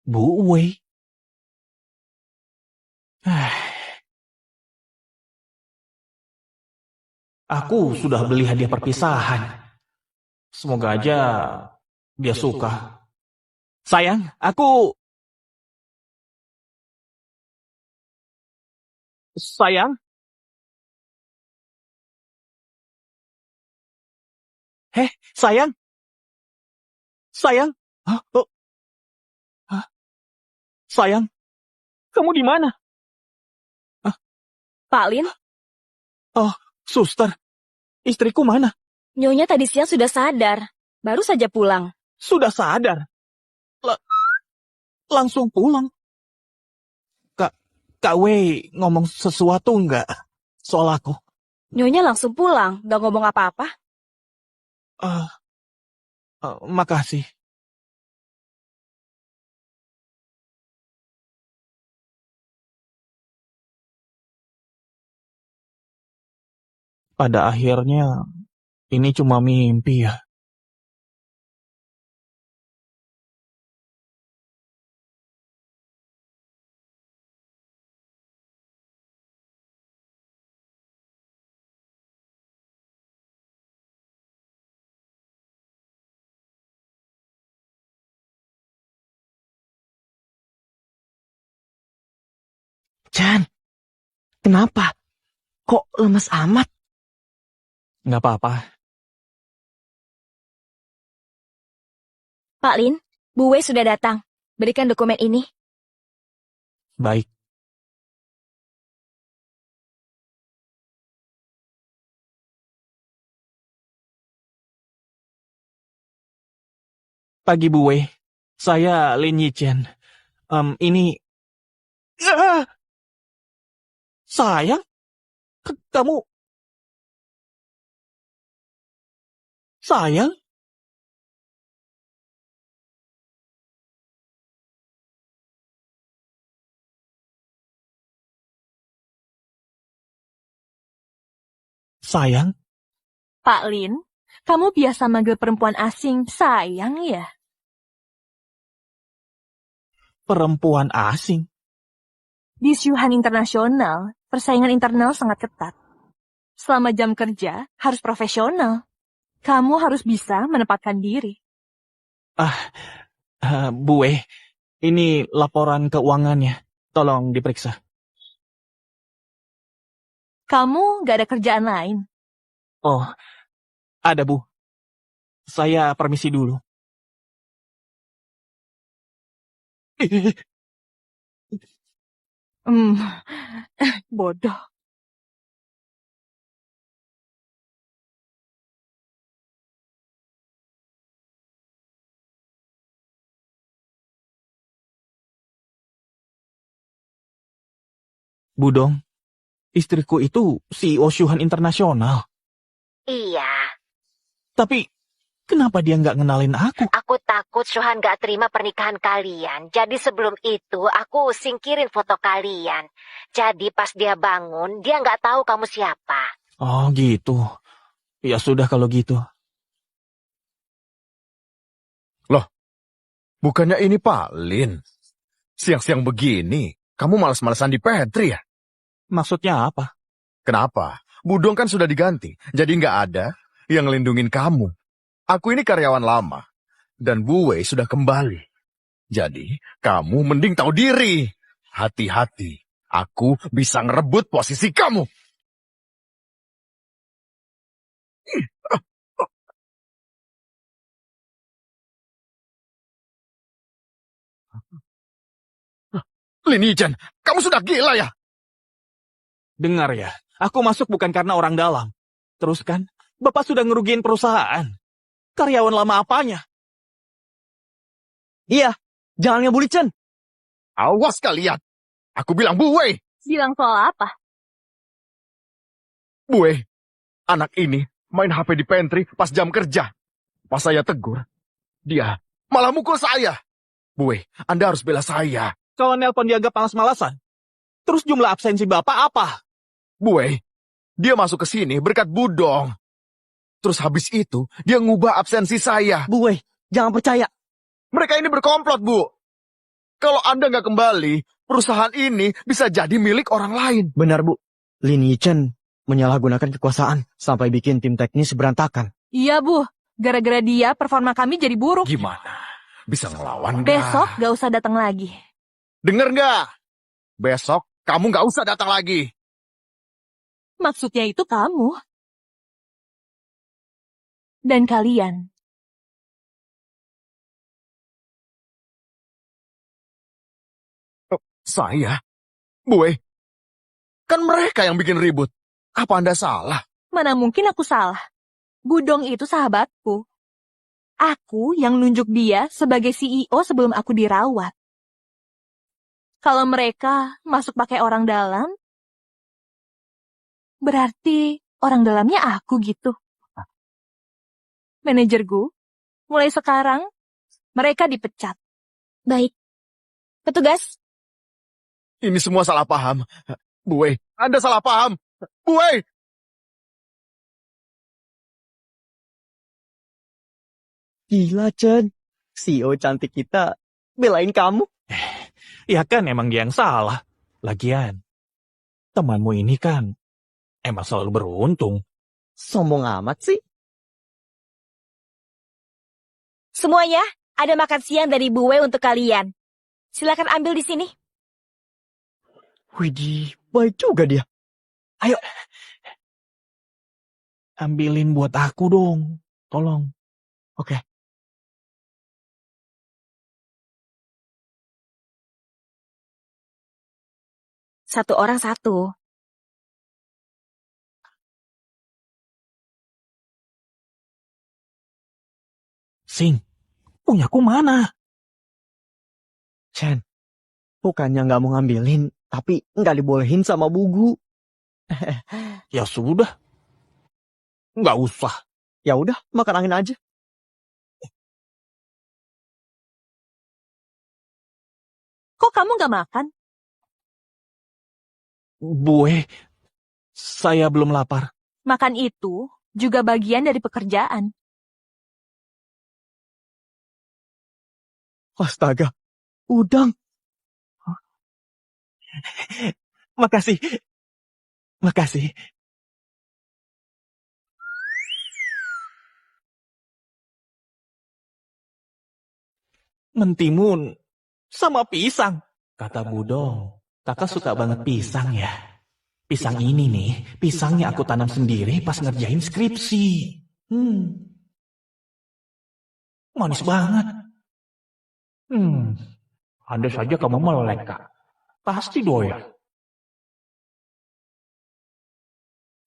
Bu Wei. Aku sudah beli hadiah perpisahan. Semoga aja dia suka. Sayang, aku... Sayang? Sayang? Sayang? Hah? Oh. Hah? Sayang? Kamu di mana? Pak Lin, Oh, suster. Istriku mana? Nyonya tadi siang sudah sadar. Baru saja pulang. Sudah sadar. Langsung pulang. Kak Wei ngomong sesuatu nggak soal aku? Nyonya langsung pulang, gak ngomong apa-apa. Makasih. Pada akhirnya, ini cuma mimpi ya. Chan, kenapa? Kok lemes amat? Nggak apa-apa. Pak Lin, Bu Wei sudah datang. Berikan dokumen ini. Baik. Pagi Bu Wei. Saya Lin Yichen. Ini... Sayang? Kamu... Sayang? Sayang? Pak Lin, kamu biasa manggil perempuan asing sayang ya? Perempuan asing? Di Shuhan Internasional, persaingan internal sangat ketat. Selama jam kerja, harus profesional. Kamu harus bisa menempatkan diri. Bu Wei, Ini laporan keuangannya. Tolong diperiksa. Kamu gak ada kerjaan lain? Oh, ada Bu. Saya permisi dulu. Hmm, bodoh. Budong, istriku itu CEO Shuhan Internasional. Iya, Tapi kenapa dia nggak ngenalin aku? aku takut Shuhan gak terima pernikahan kalian. Jadi sebelum itu aku singkirin foto kalian. Jadi pas dia bangun, dia gak tahu kamu siapa. Oh gitu. Ya sudah kalau gitu. Bukannya ini Pak Lin. Siang-siang begini, kamu malas-malasan di pantry ya? Maksudnya apa? Kenapa? Budong kan sudah diganti, jadi nggak ada yang ngelindungin kamu. Aku ini karyawan lama, dan Bu Wei sudah kembali. Jadi, kamu mending tahu diri. Hati-hati, aku bisa ngerebut posisi kamu. Lin Yichen, kamu sudah gila ya? Dengar ya, aku masuk bukan karena orang dalam. Terus kan, Bapak sudah ngerugiin perusahaan. Karyawan lama apanya? Iya, jangan ngebully Chen. Awas kalian. Aku bilang Bu Wei. Bilang soal apa? Bu Wei, anak ini main HP di pantry pas jam kerja. Pas saya tegur, dia malah mukul saya. Bu Wei, Anda harus bela saya. Kalau nelpon dianggap malas-malasan. Terus jumlah absensi Bapak apa? Bu Wei, dia masuk ke sini berkat Budong. Terus habis itu, dia ngubah absensi saya. Bu Wei, jangan percaya. Mereka ini berkomplot, Bu. Kalau Anda nggak kembali, perusahaan ini bisa jadi milik orang lain. Benar Bu, Lin Yichen menyalahgunakan kekuasaan sampai bikin tim teknis berantakan. Iya, Bu. Gara-gara dia, performa kami jadi buruk. Gimana? Bisa ngelawan nggak? Besok gak usah datang lagi. Dengar nggak? Besok kamu nggak usah datang lagi. Maksudnya itu kamu. Dan kalian. Saya? Bu Wei, kan mereka yang bikin ribut. Apa Anda salah? Mana mungkin aku salah. Budong itu sahabatku. Aku yang nunjuk dia sebagai CEO sebelum aku dirawat. Kalau mereka masuk pakai orang dalam, berarti orang dalamnya aku gitu. Manajerku, mulai sekarang mereka dipecat. Baik. Petugas, Ini semua salah paham. Bu Wei, Anda salah paham. Bu Wei! Gila Chen, CEO cantik kita belain kamu. Ya kan emang dia yang salah. Lagian, temanmu ini kan emang selalu beruntung. Sombong amat sih. semuanya ada makan siang dari Bu Wei untuk kalian. Silakan ambil di sini. Widih, baik juga dia. Ayo. Ambilin buat aku dong. Tolong. Oke. Satu orang satu. Sing, punyaku mana? Chen, bukannya nggak mau ngambilin, tapi nggak dibolehin sama Bu Gu. Ya sudah. Nggak usah. Ya udah, makan angin aja. Kok kamu gak makan? Bue, saya belum lapar. Makan itu juga bagian dari pekerjaan. Astaga, udang. Makasih. Makasih. Mentimun Sama pisang. Kata Budong, kakak suka banget pisang ya. Pisang ini nih, pisangnya aku tanam sendiri pas ngerjain skripsi. Manis banget. Andai saja kamu melek, Kak. Pasti doyan.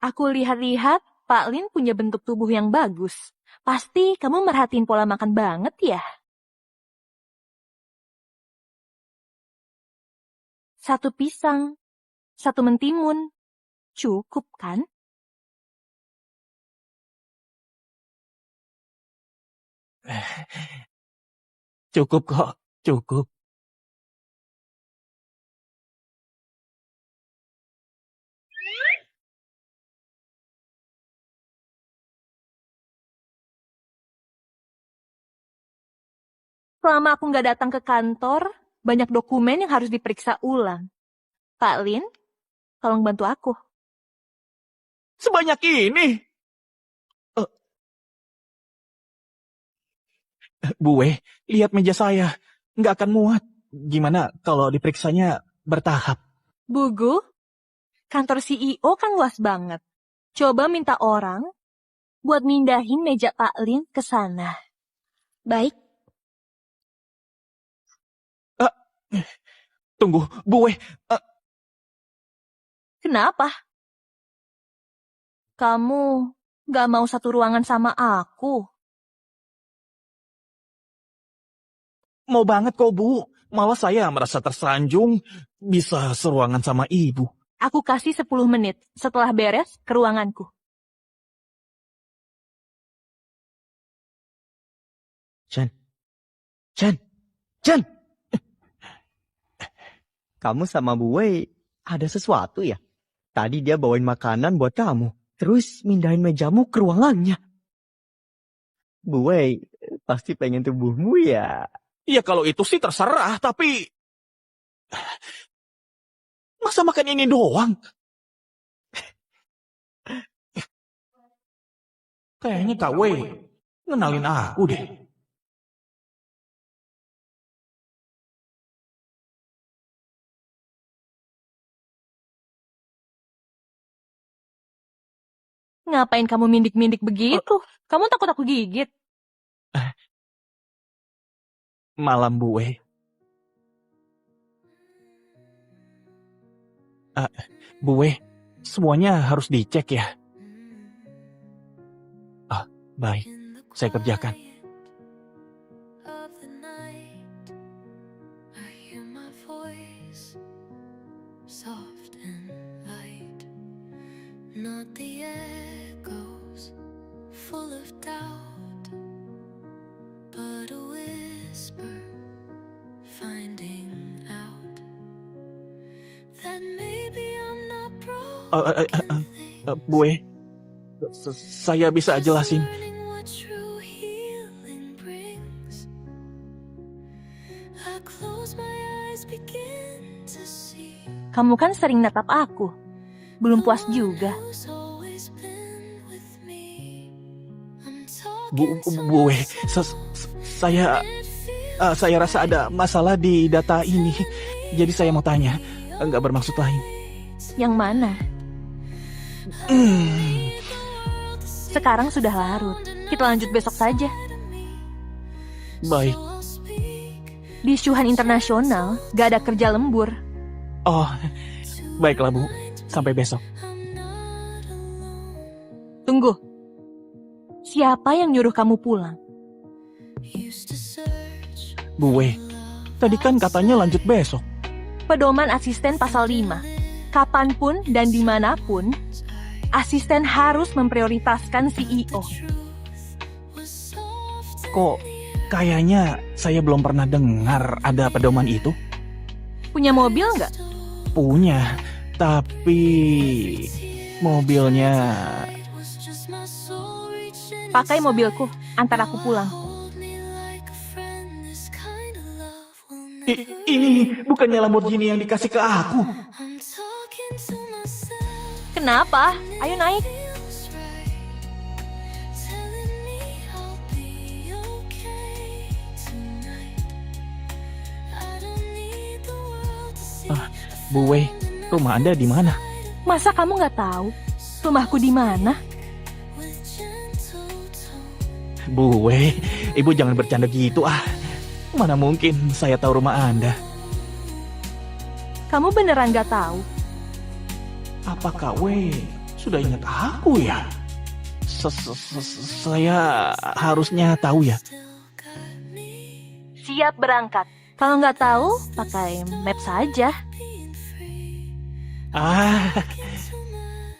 Aku lihat-lihat, Pak Lin punya bentuk tubuh yang bagus. Pasti kamu merhatiin pola makan banget ya? Satu pisang, satu mentimun. Cukup kan? Cukup kok, cukup. Selama aku nggak datang ke kantor, banyak dokumen yang harus diperiksa ulang. Pak Lin, tolong bantu aku. Sebanyak ini. Bue, lihat meja saya. Nggak akan muat. Gimana kalau diperiksanya bertahap? Bugu, kantor CEO kan luas banget. Coba minta orang buat mindahin meja Pak Lin ke sana. Baik, Tunggu, Bue. Kenapa? Kamu nggak mau satu ruangan sama aku? Mau banget kok, Bu. Malah saya merasa tersanjung bisa seruangan sama ibu. Aku kasih 10 menit setelah beres ke ruanganku. Chen. Kamu sama Bu Wei ada sesuatu ya? Tadi dia bawain makanan buat kamu. Terus mindahin mejamu ke ruangannya. Bu Wei pasti pengen tubuhmu ya. Ya kalau itu sih terserah, tapi... Masa makan ini doang? Kayaknya Kak Wei ngenalin aku deh. Ngapain kamu mindik-mindik begitu? Kamu takut aku gigit? Malam, Bu Wei. Bu Wei, semuanya harus dicek ya. Baik, saya kerjakan. Bu Wei, saya bisa jelasin. Kamu kan sering natap aku. Belum puas juga. Bu Wei, saya rasa ada masalah di data ini. Jadi saya mau tanya, nggak bermaksud lain. Yang mana? Sekarang sudah larut. Kita lanjut besok saja. Baik. Di Shuhan Internasional, gak ada kerja lembur. Oh, baiklah Bu. Sampai besok. Tunggu. Siapa yang nyuruh kamu pulang? Bu Wei, tadi kan katanya lanjut besok. Pedoman asisten pasal 5. Kapanpun dan dimanapun, asisten harus memprioritaskan CEO. Kok kayaknya saya belum pernah dengar ada pedoman itu? Punya mobil nggak? Punya, tapi mobilnya... Pakai mobilku, antar aku pulang. Ini bukannya Lamborghini yang dikasih ke aku. Kenapa? Ayo naik. I don't Bu Wei, rumah Anda di mana? Masa kamu nggak tahu rumahku di mana? Bu Wei, Ibu jangan bercanda gitu ah. Mana mungkin saya tahu rumah Anda. Kamu beneran nggak tahu? Apakah Wei sudah ingat aku ya? Saya harusnya tahu ya. Siap berangkat. Kalau nggak tahu, pakai map saja. Ah,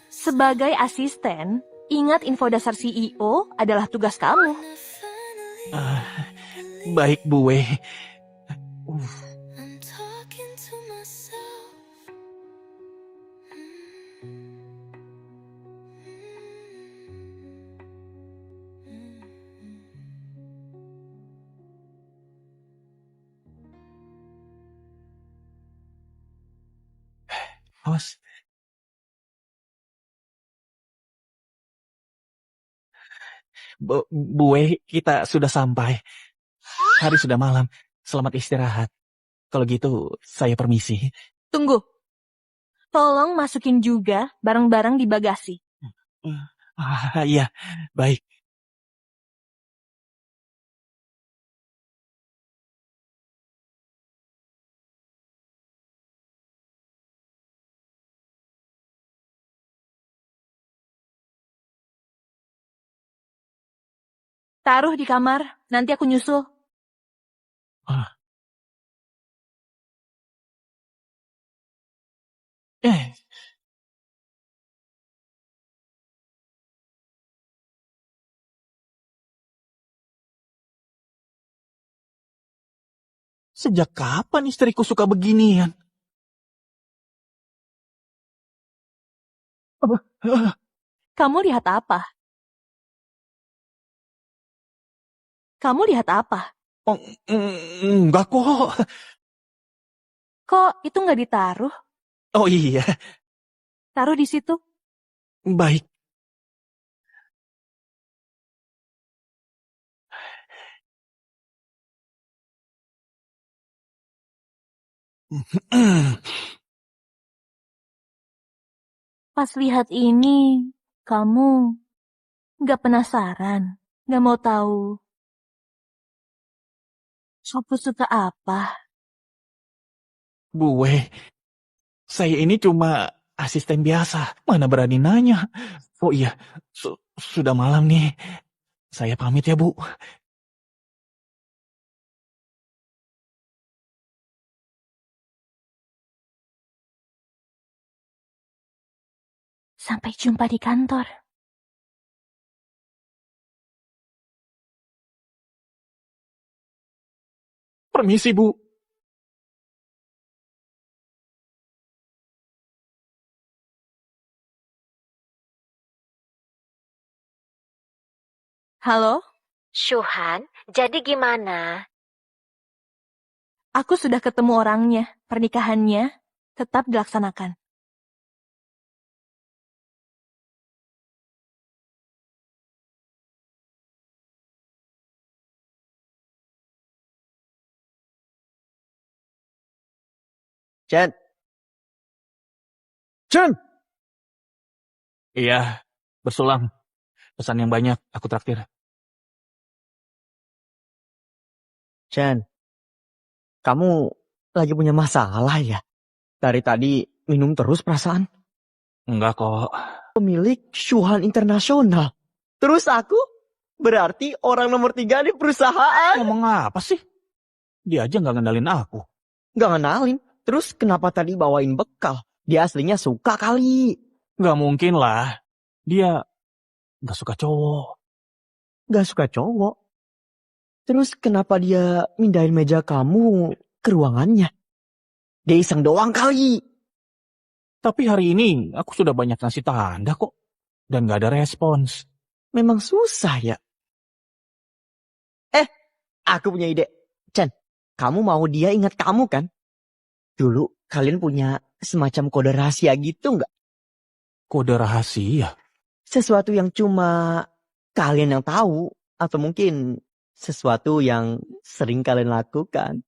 Sebagai asisten, ingat info dasar CEO adalah tugas kamu. baik Bu Wei. Awas. Bu Wei, kita sudah sampai. Hari sudah malam. Selamat istirahat. Kalau gitu, saya permisi. Tunggu. Tolong masukin juga barang-barang di bagasi. Iya, baik. Taruh di kamar, nanti aku nyusul. Ah. Eh, sejak kapan istriku suka beginian? Kamu lihat apa? Kamu lihat apa? Oh, enggak kok. Kok itu nggak ditaruh? Oh iya, Taruh di situ. baik. Pas lihat ini, kamu nggak penasaran, nggak mau tahu Sopu suka apa? Bu Wei, saya ini cuma asisten biasa. Mana berani nanya. Oh iya, sudah malam nih. Saya pamit ya, Bu. Sampai jumpa di kantor. Permisi, Bu. Halo, Syuhan, jadi gimana? aku sudah ketemu orangnya. Pernikahannya tetap dilaksanakan. Chen. Chen! Iya, bersulang. Pesan yang banyak, aku traktir. Chen, kamu lagi punya masalah ya? Dari tadi minum terus perasaan. Enggak kok. Pemilik Shuhan Internasional. Terus aku berarti orang nomor 3 di perusahaan. Ngomong apa sih? Dia aja nggak ngendalin aku. Gak ngenalin. Terus kenapa tadi bawain bekal? Dia aslinya suka kali. Nggak mungkin lah. Dia nggak suka cowok. Gak suka cowok. Terus kenapa dia mindahin meja kamu ke ruangannya? Dia iseng doang kali. Tapi hari ini aku sudah banyak ngasih tanda kok. Dan nggak ada respons. Memang susah ya. Aku punya ide. Chen, kamu mau dia ingat kamu kan? Dulu kalian punya semacam kode rahasia gitu nggak? Kode rahasia. Sesuatu yang cuma kalian yang tahu. Atau mungkin sesuatu yang sering kalian lakukan.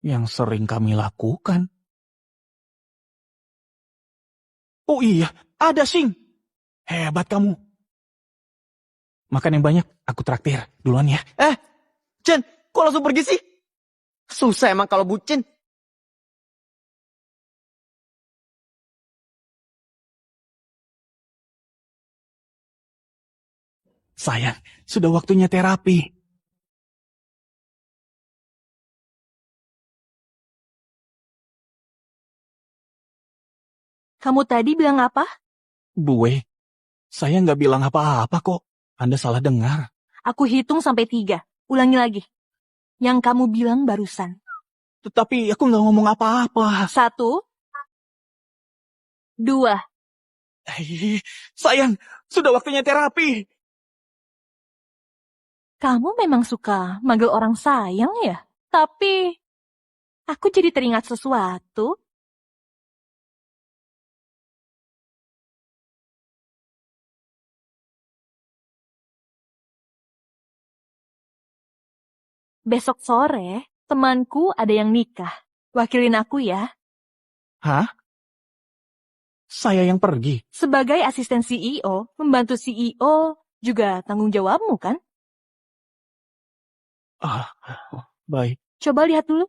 Yang sering kami lakukan. Oh iya, ada Sing. Hebat kamu. Makan yang banyak, aku traktir. Duluan ya. Chen, kok langsung pergi sih? Susah emang kalau bucin. Sayang, sudah waktunya terapi. Kamu tadi bilang apa? Bue, saya nggak bilang apa-apa kok. Anda salah dengar. Aku hitung sampai 3. Ulangi lagi. Yang kamu bilang barusan. Tetapi aku nggak ngomong apa-apa. 1, 2. Sayang, sudah waktunya terapi. Kamu memang suka manggil orang sayang ya? Tapi, aku jadi teringat sesuatu. Besok sore, temanku ada yang nikah. Wakilin aku ya. Hah? Saya yang pergi. Sebagai asisten CEO, membantu CEO juga tanggung jawabmu kan? Ah, baik. Coba lihat dulu.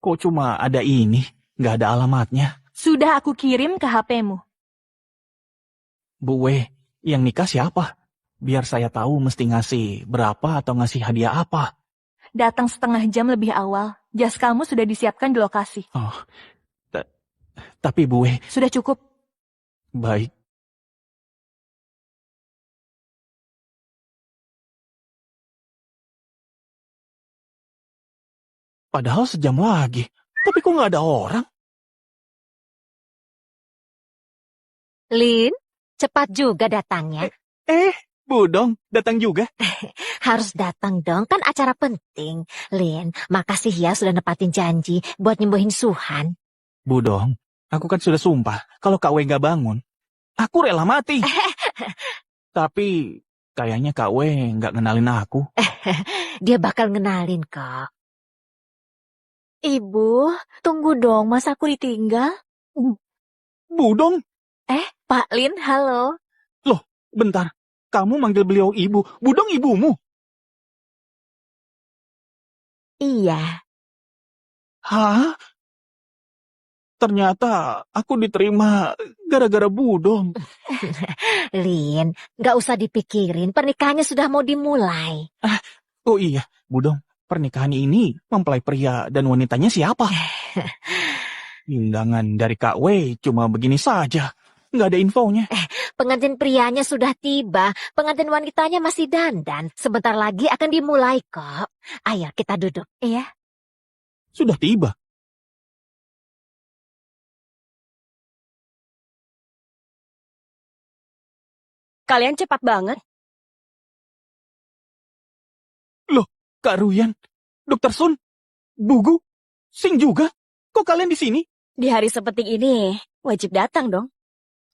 Kok cuma ada ini? Nggak ada alamatnya. Sudah aku kirim ke HP-mu. Bue, yang nikah siapa? Biar saya tahu mesti ngasih berapa atau ngasih hadiah apa. Datang setengah jam lebih awal. Jas kamu sudah disiapkan di lokasi. Oh, tapi Bue, Sudah cukup. baik. Padahal sejam lagi. Tapi kok nggak ada orang? Lin, cepat juga datangnya. Budong, datang juga. Harus datang dong, kan acara penting. Lin, makasih ya sudah nepatin janji buat nyembuhin Suhan. Budong, aku kan sudah sumpah. Kalau Kak W nggak bangun, aku rela mati. Tapi kayaknya Kak W nggak ngenalin aku. Dia bakal ngenalin kok. Ibu, tunggu dong, masa aku ditinggal? Budong, Pak Lin, halo. bentar. Kamu manggil beliau ibu. Budong ibumu. Iya, Hah? Ternyata aku diterima gara-gara Budong. Lin, gak usah dipikirin, pernikahannya sudah mau dimulai. Oh iya, Budong. Pernikahan ini mempelai pria dan wanitanya siapa? Undangan dari Kak W cuma begini saja. Nggak ada infonya. Pengantin prianya sudah tiba, pengantin wanitanya masih dandan. Sebentar lagi akan dimulai kok. Ayo kita duduk. Iya. Sudah tiba. Kalian cepat banget. Kak Ruyan, Dokter Sun, Bugu, Sing juga. Kok kalian di sini? Di hari seperti ini, wajib datang dong.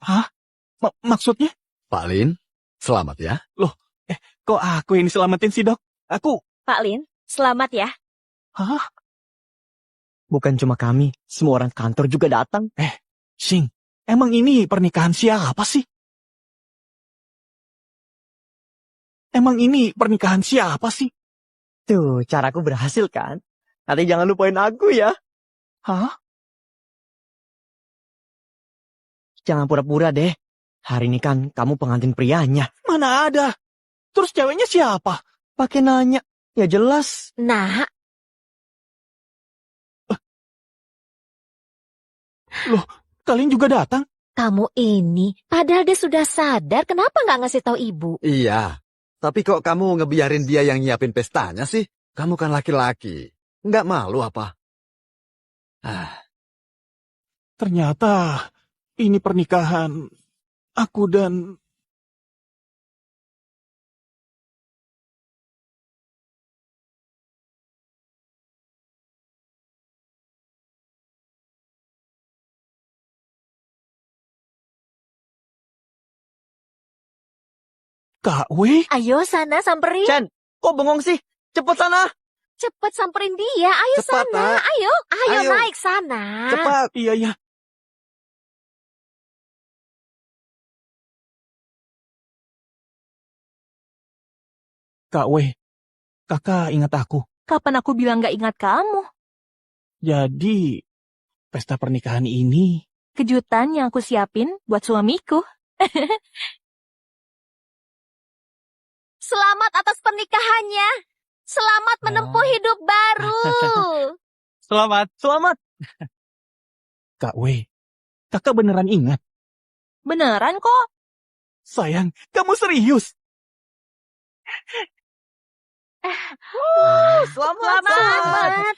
Hah? Maksudnya? Pak Lin, selamat ya. Kok aku yang diselamatin sih, Dok? Aku... Pak Lin, selamat ya. Hah? Bukan cuma kami, semua orang kantor juga datang. Sing, emang ini pernikahan siapa sih? Emang ini pernikahan siapa sih? Tuh, caraku berhasil kan? Nanti jangan lupain aku ya. Hah? Jangan pura-pura deh. Hari ini kan kamu pengantin prianya. Mana ada? Terus ceweknya siapa? Pakai nanya. Ya jelas. Nah, Kalian juga datang? kamu ini, padahal dia sudah sadar, kenapa nggak ngasih tahu ibu? Iya, tapi kok kamu ngebiarin dia yang nyiapin pestanya sih? Kamu kan laki-laki. Nggak malu apa? Ternyata ini pernikahan aku dan... Kak W? Ayo sana samperin. Chen, kok bengong sih? Cepet sana. Cepet samperin dia, ayo Cepat, sana, Nak. ayo Ayo. naik sana. Cepat. Iya, iya. Kak Wei, kakak ingat aku. Kapan aku bilang gak ingat kamu? Jadi, pesta pernikahan ini, Kejutan yang aku siapin buat suamiku. Selamat atas pernikahannya. Selamat menempuh hidup baru. selamat. Selamat. Kak Wei, kakak beneran ingat? Beneran kok. Sayang, kamu serius? Selamat. Selamat.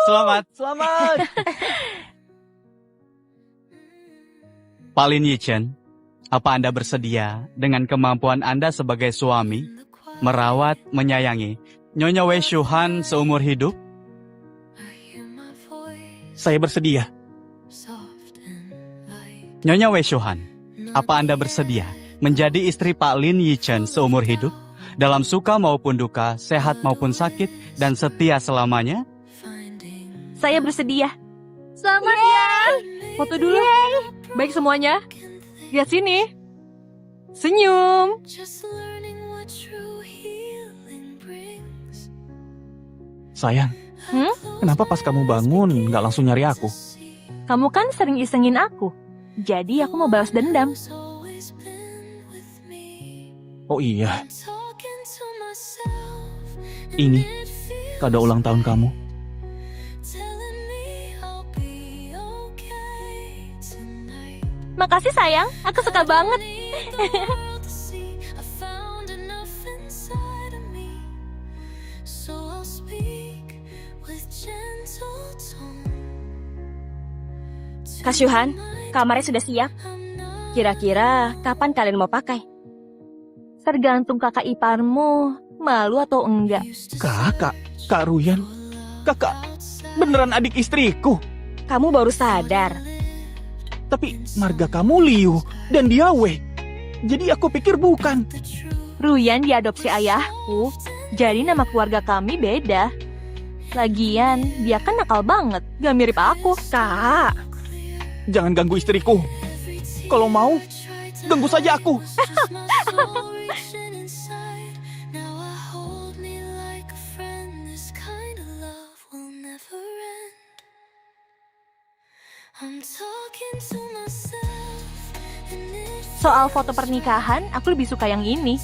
Selamat. Selamat. Pak Lin Yichen, apa Anda bersedia dengan kemampuan Anda sebagai suami merawat, menyayangi Nyonya Wei Shuhan seumur hidup? Saya bersedia. Nyonya Wei Shuhan, apa Anda bersedia menjadi istri Pak Lin Yichen seumur hidup? Dalam suka maupun duka, sehat maupun sakit, dan setia selamanya? Saya bersedia. Selamat ya. Foto dulu. Baik semuanya. Lihat sini. Senyum. Sayang, kenapa pas kamu bangun nggak langsung nyari aku? Kamu kan sering isengin aku. Jadi aku mau balas dendam. Oh iya, ini kado ulang tahun kamu. Makasih sayang, aku suka banget. Kak Shuhan, kamarnya sudah siap. Kira-kira kapan kalian mau pakai? Tergantung kakak iparmu, malu atau enggak. Kakak, Kak Ruyan, kakak beneran adik istriku. Kamu baru sadar. Tapi marga kamu Liu dan dia Wei. Jadi aku pikir bukan. Ruyan diadopsi ayahku, jadi nama keluarga kami beda. Lagian, dia kan nakal banget, gak mirip aku. Kak, Jangan ganggu istriku. Kalau mau, ganggu saja aku. Soal foto pernikahan, aku lebih suka yang ini.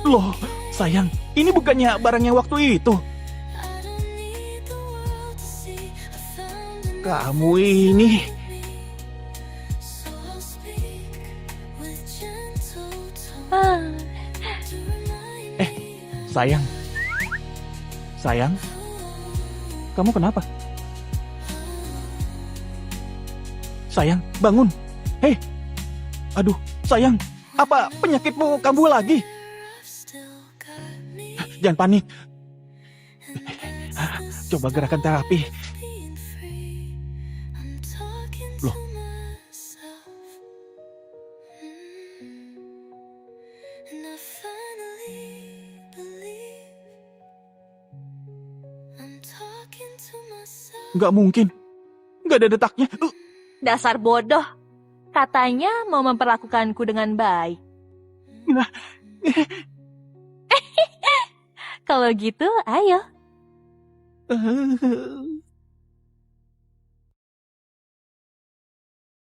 Loh, sayang, ini bukannya barangnya waktu itu. Kamu ini... Ah, Sayang. Sayang, kamu kenapa? Sayang, bangun. Hei, aduh, sayang, apa penyakitmu kambuh lagi? Jangan panik. Coba gerakan terapi. Loh. Nggak mungkin. Nggak ada detaknya. dasar bodoh. Katanya mau memperlakukanku dengan baik. Nah. Kalau gitu, ayo.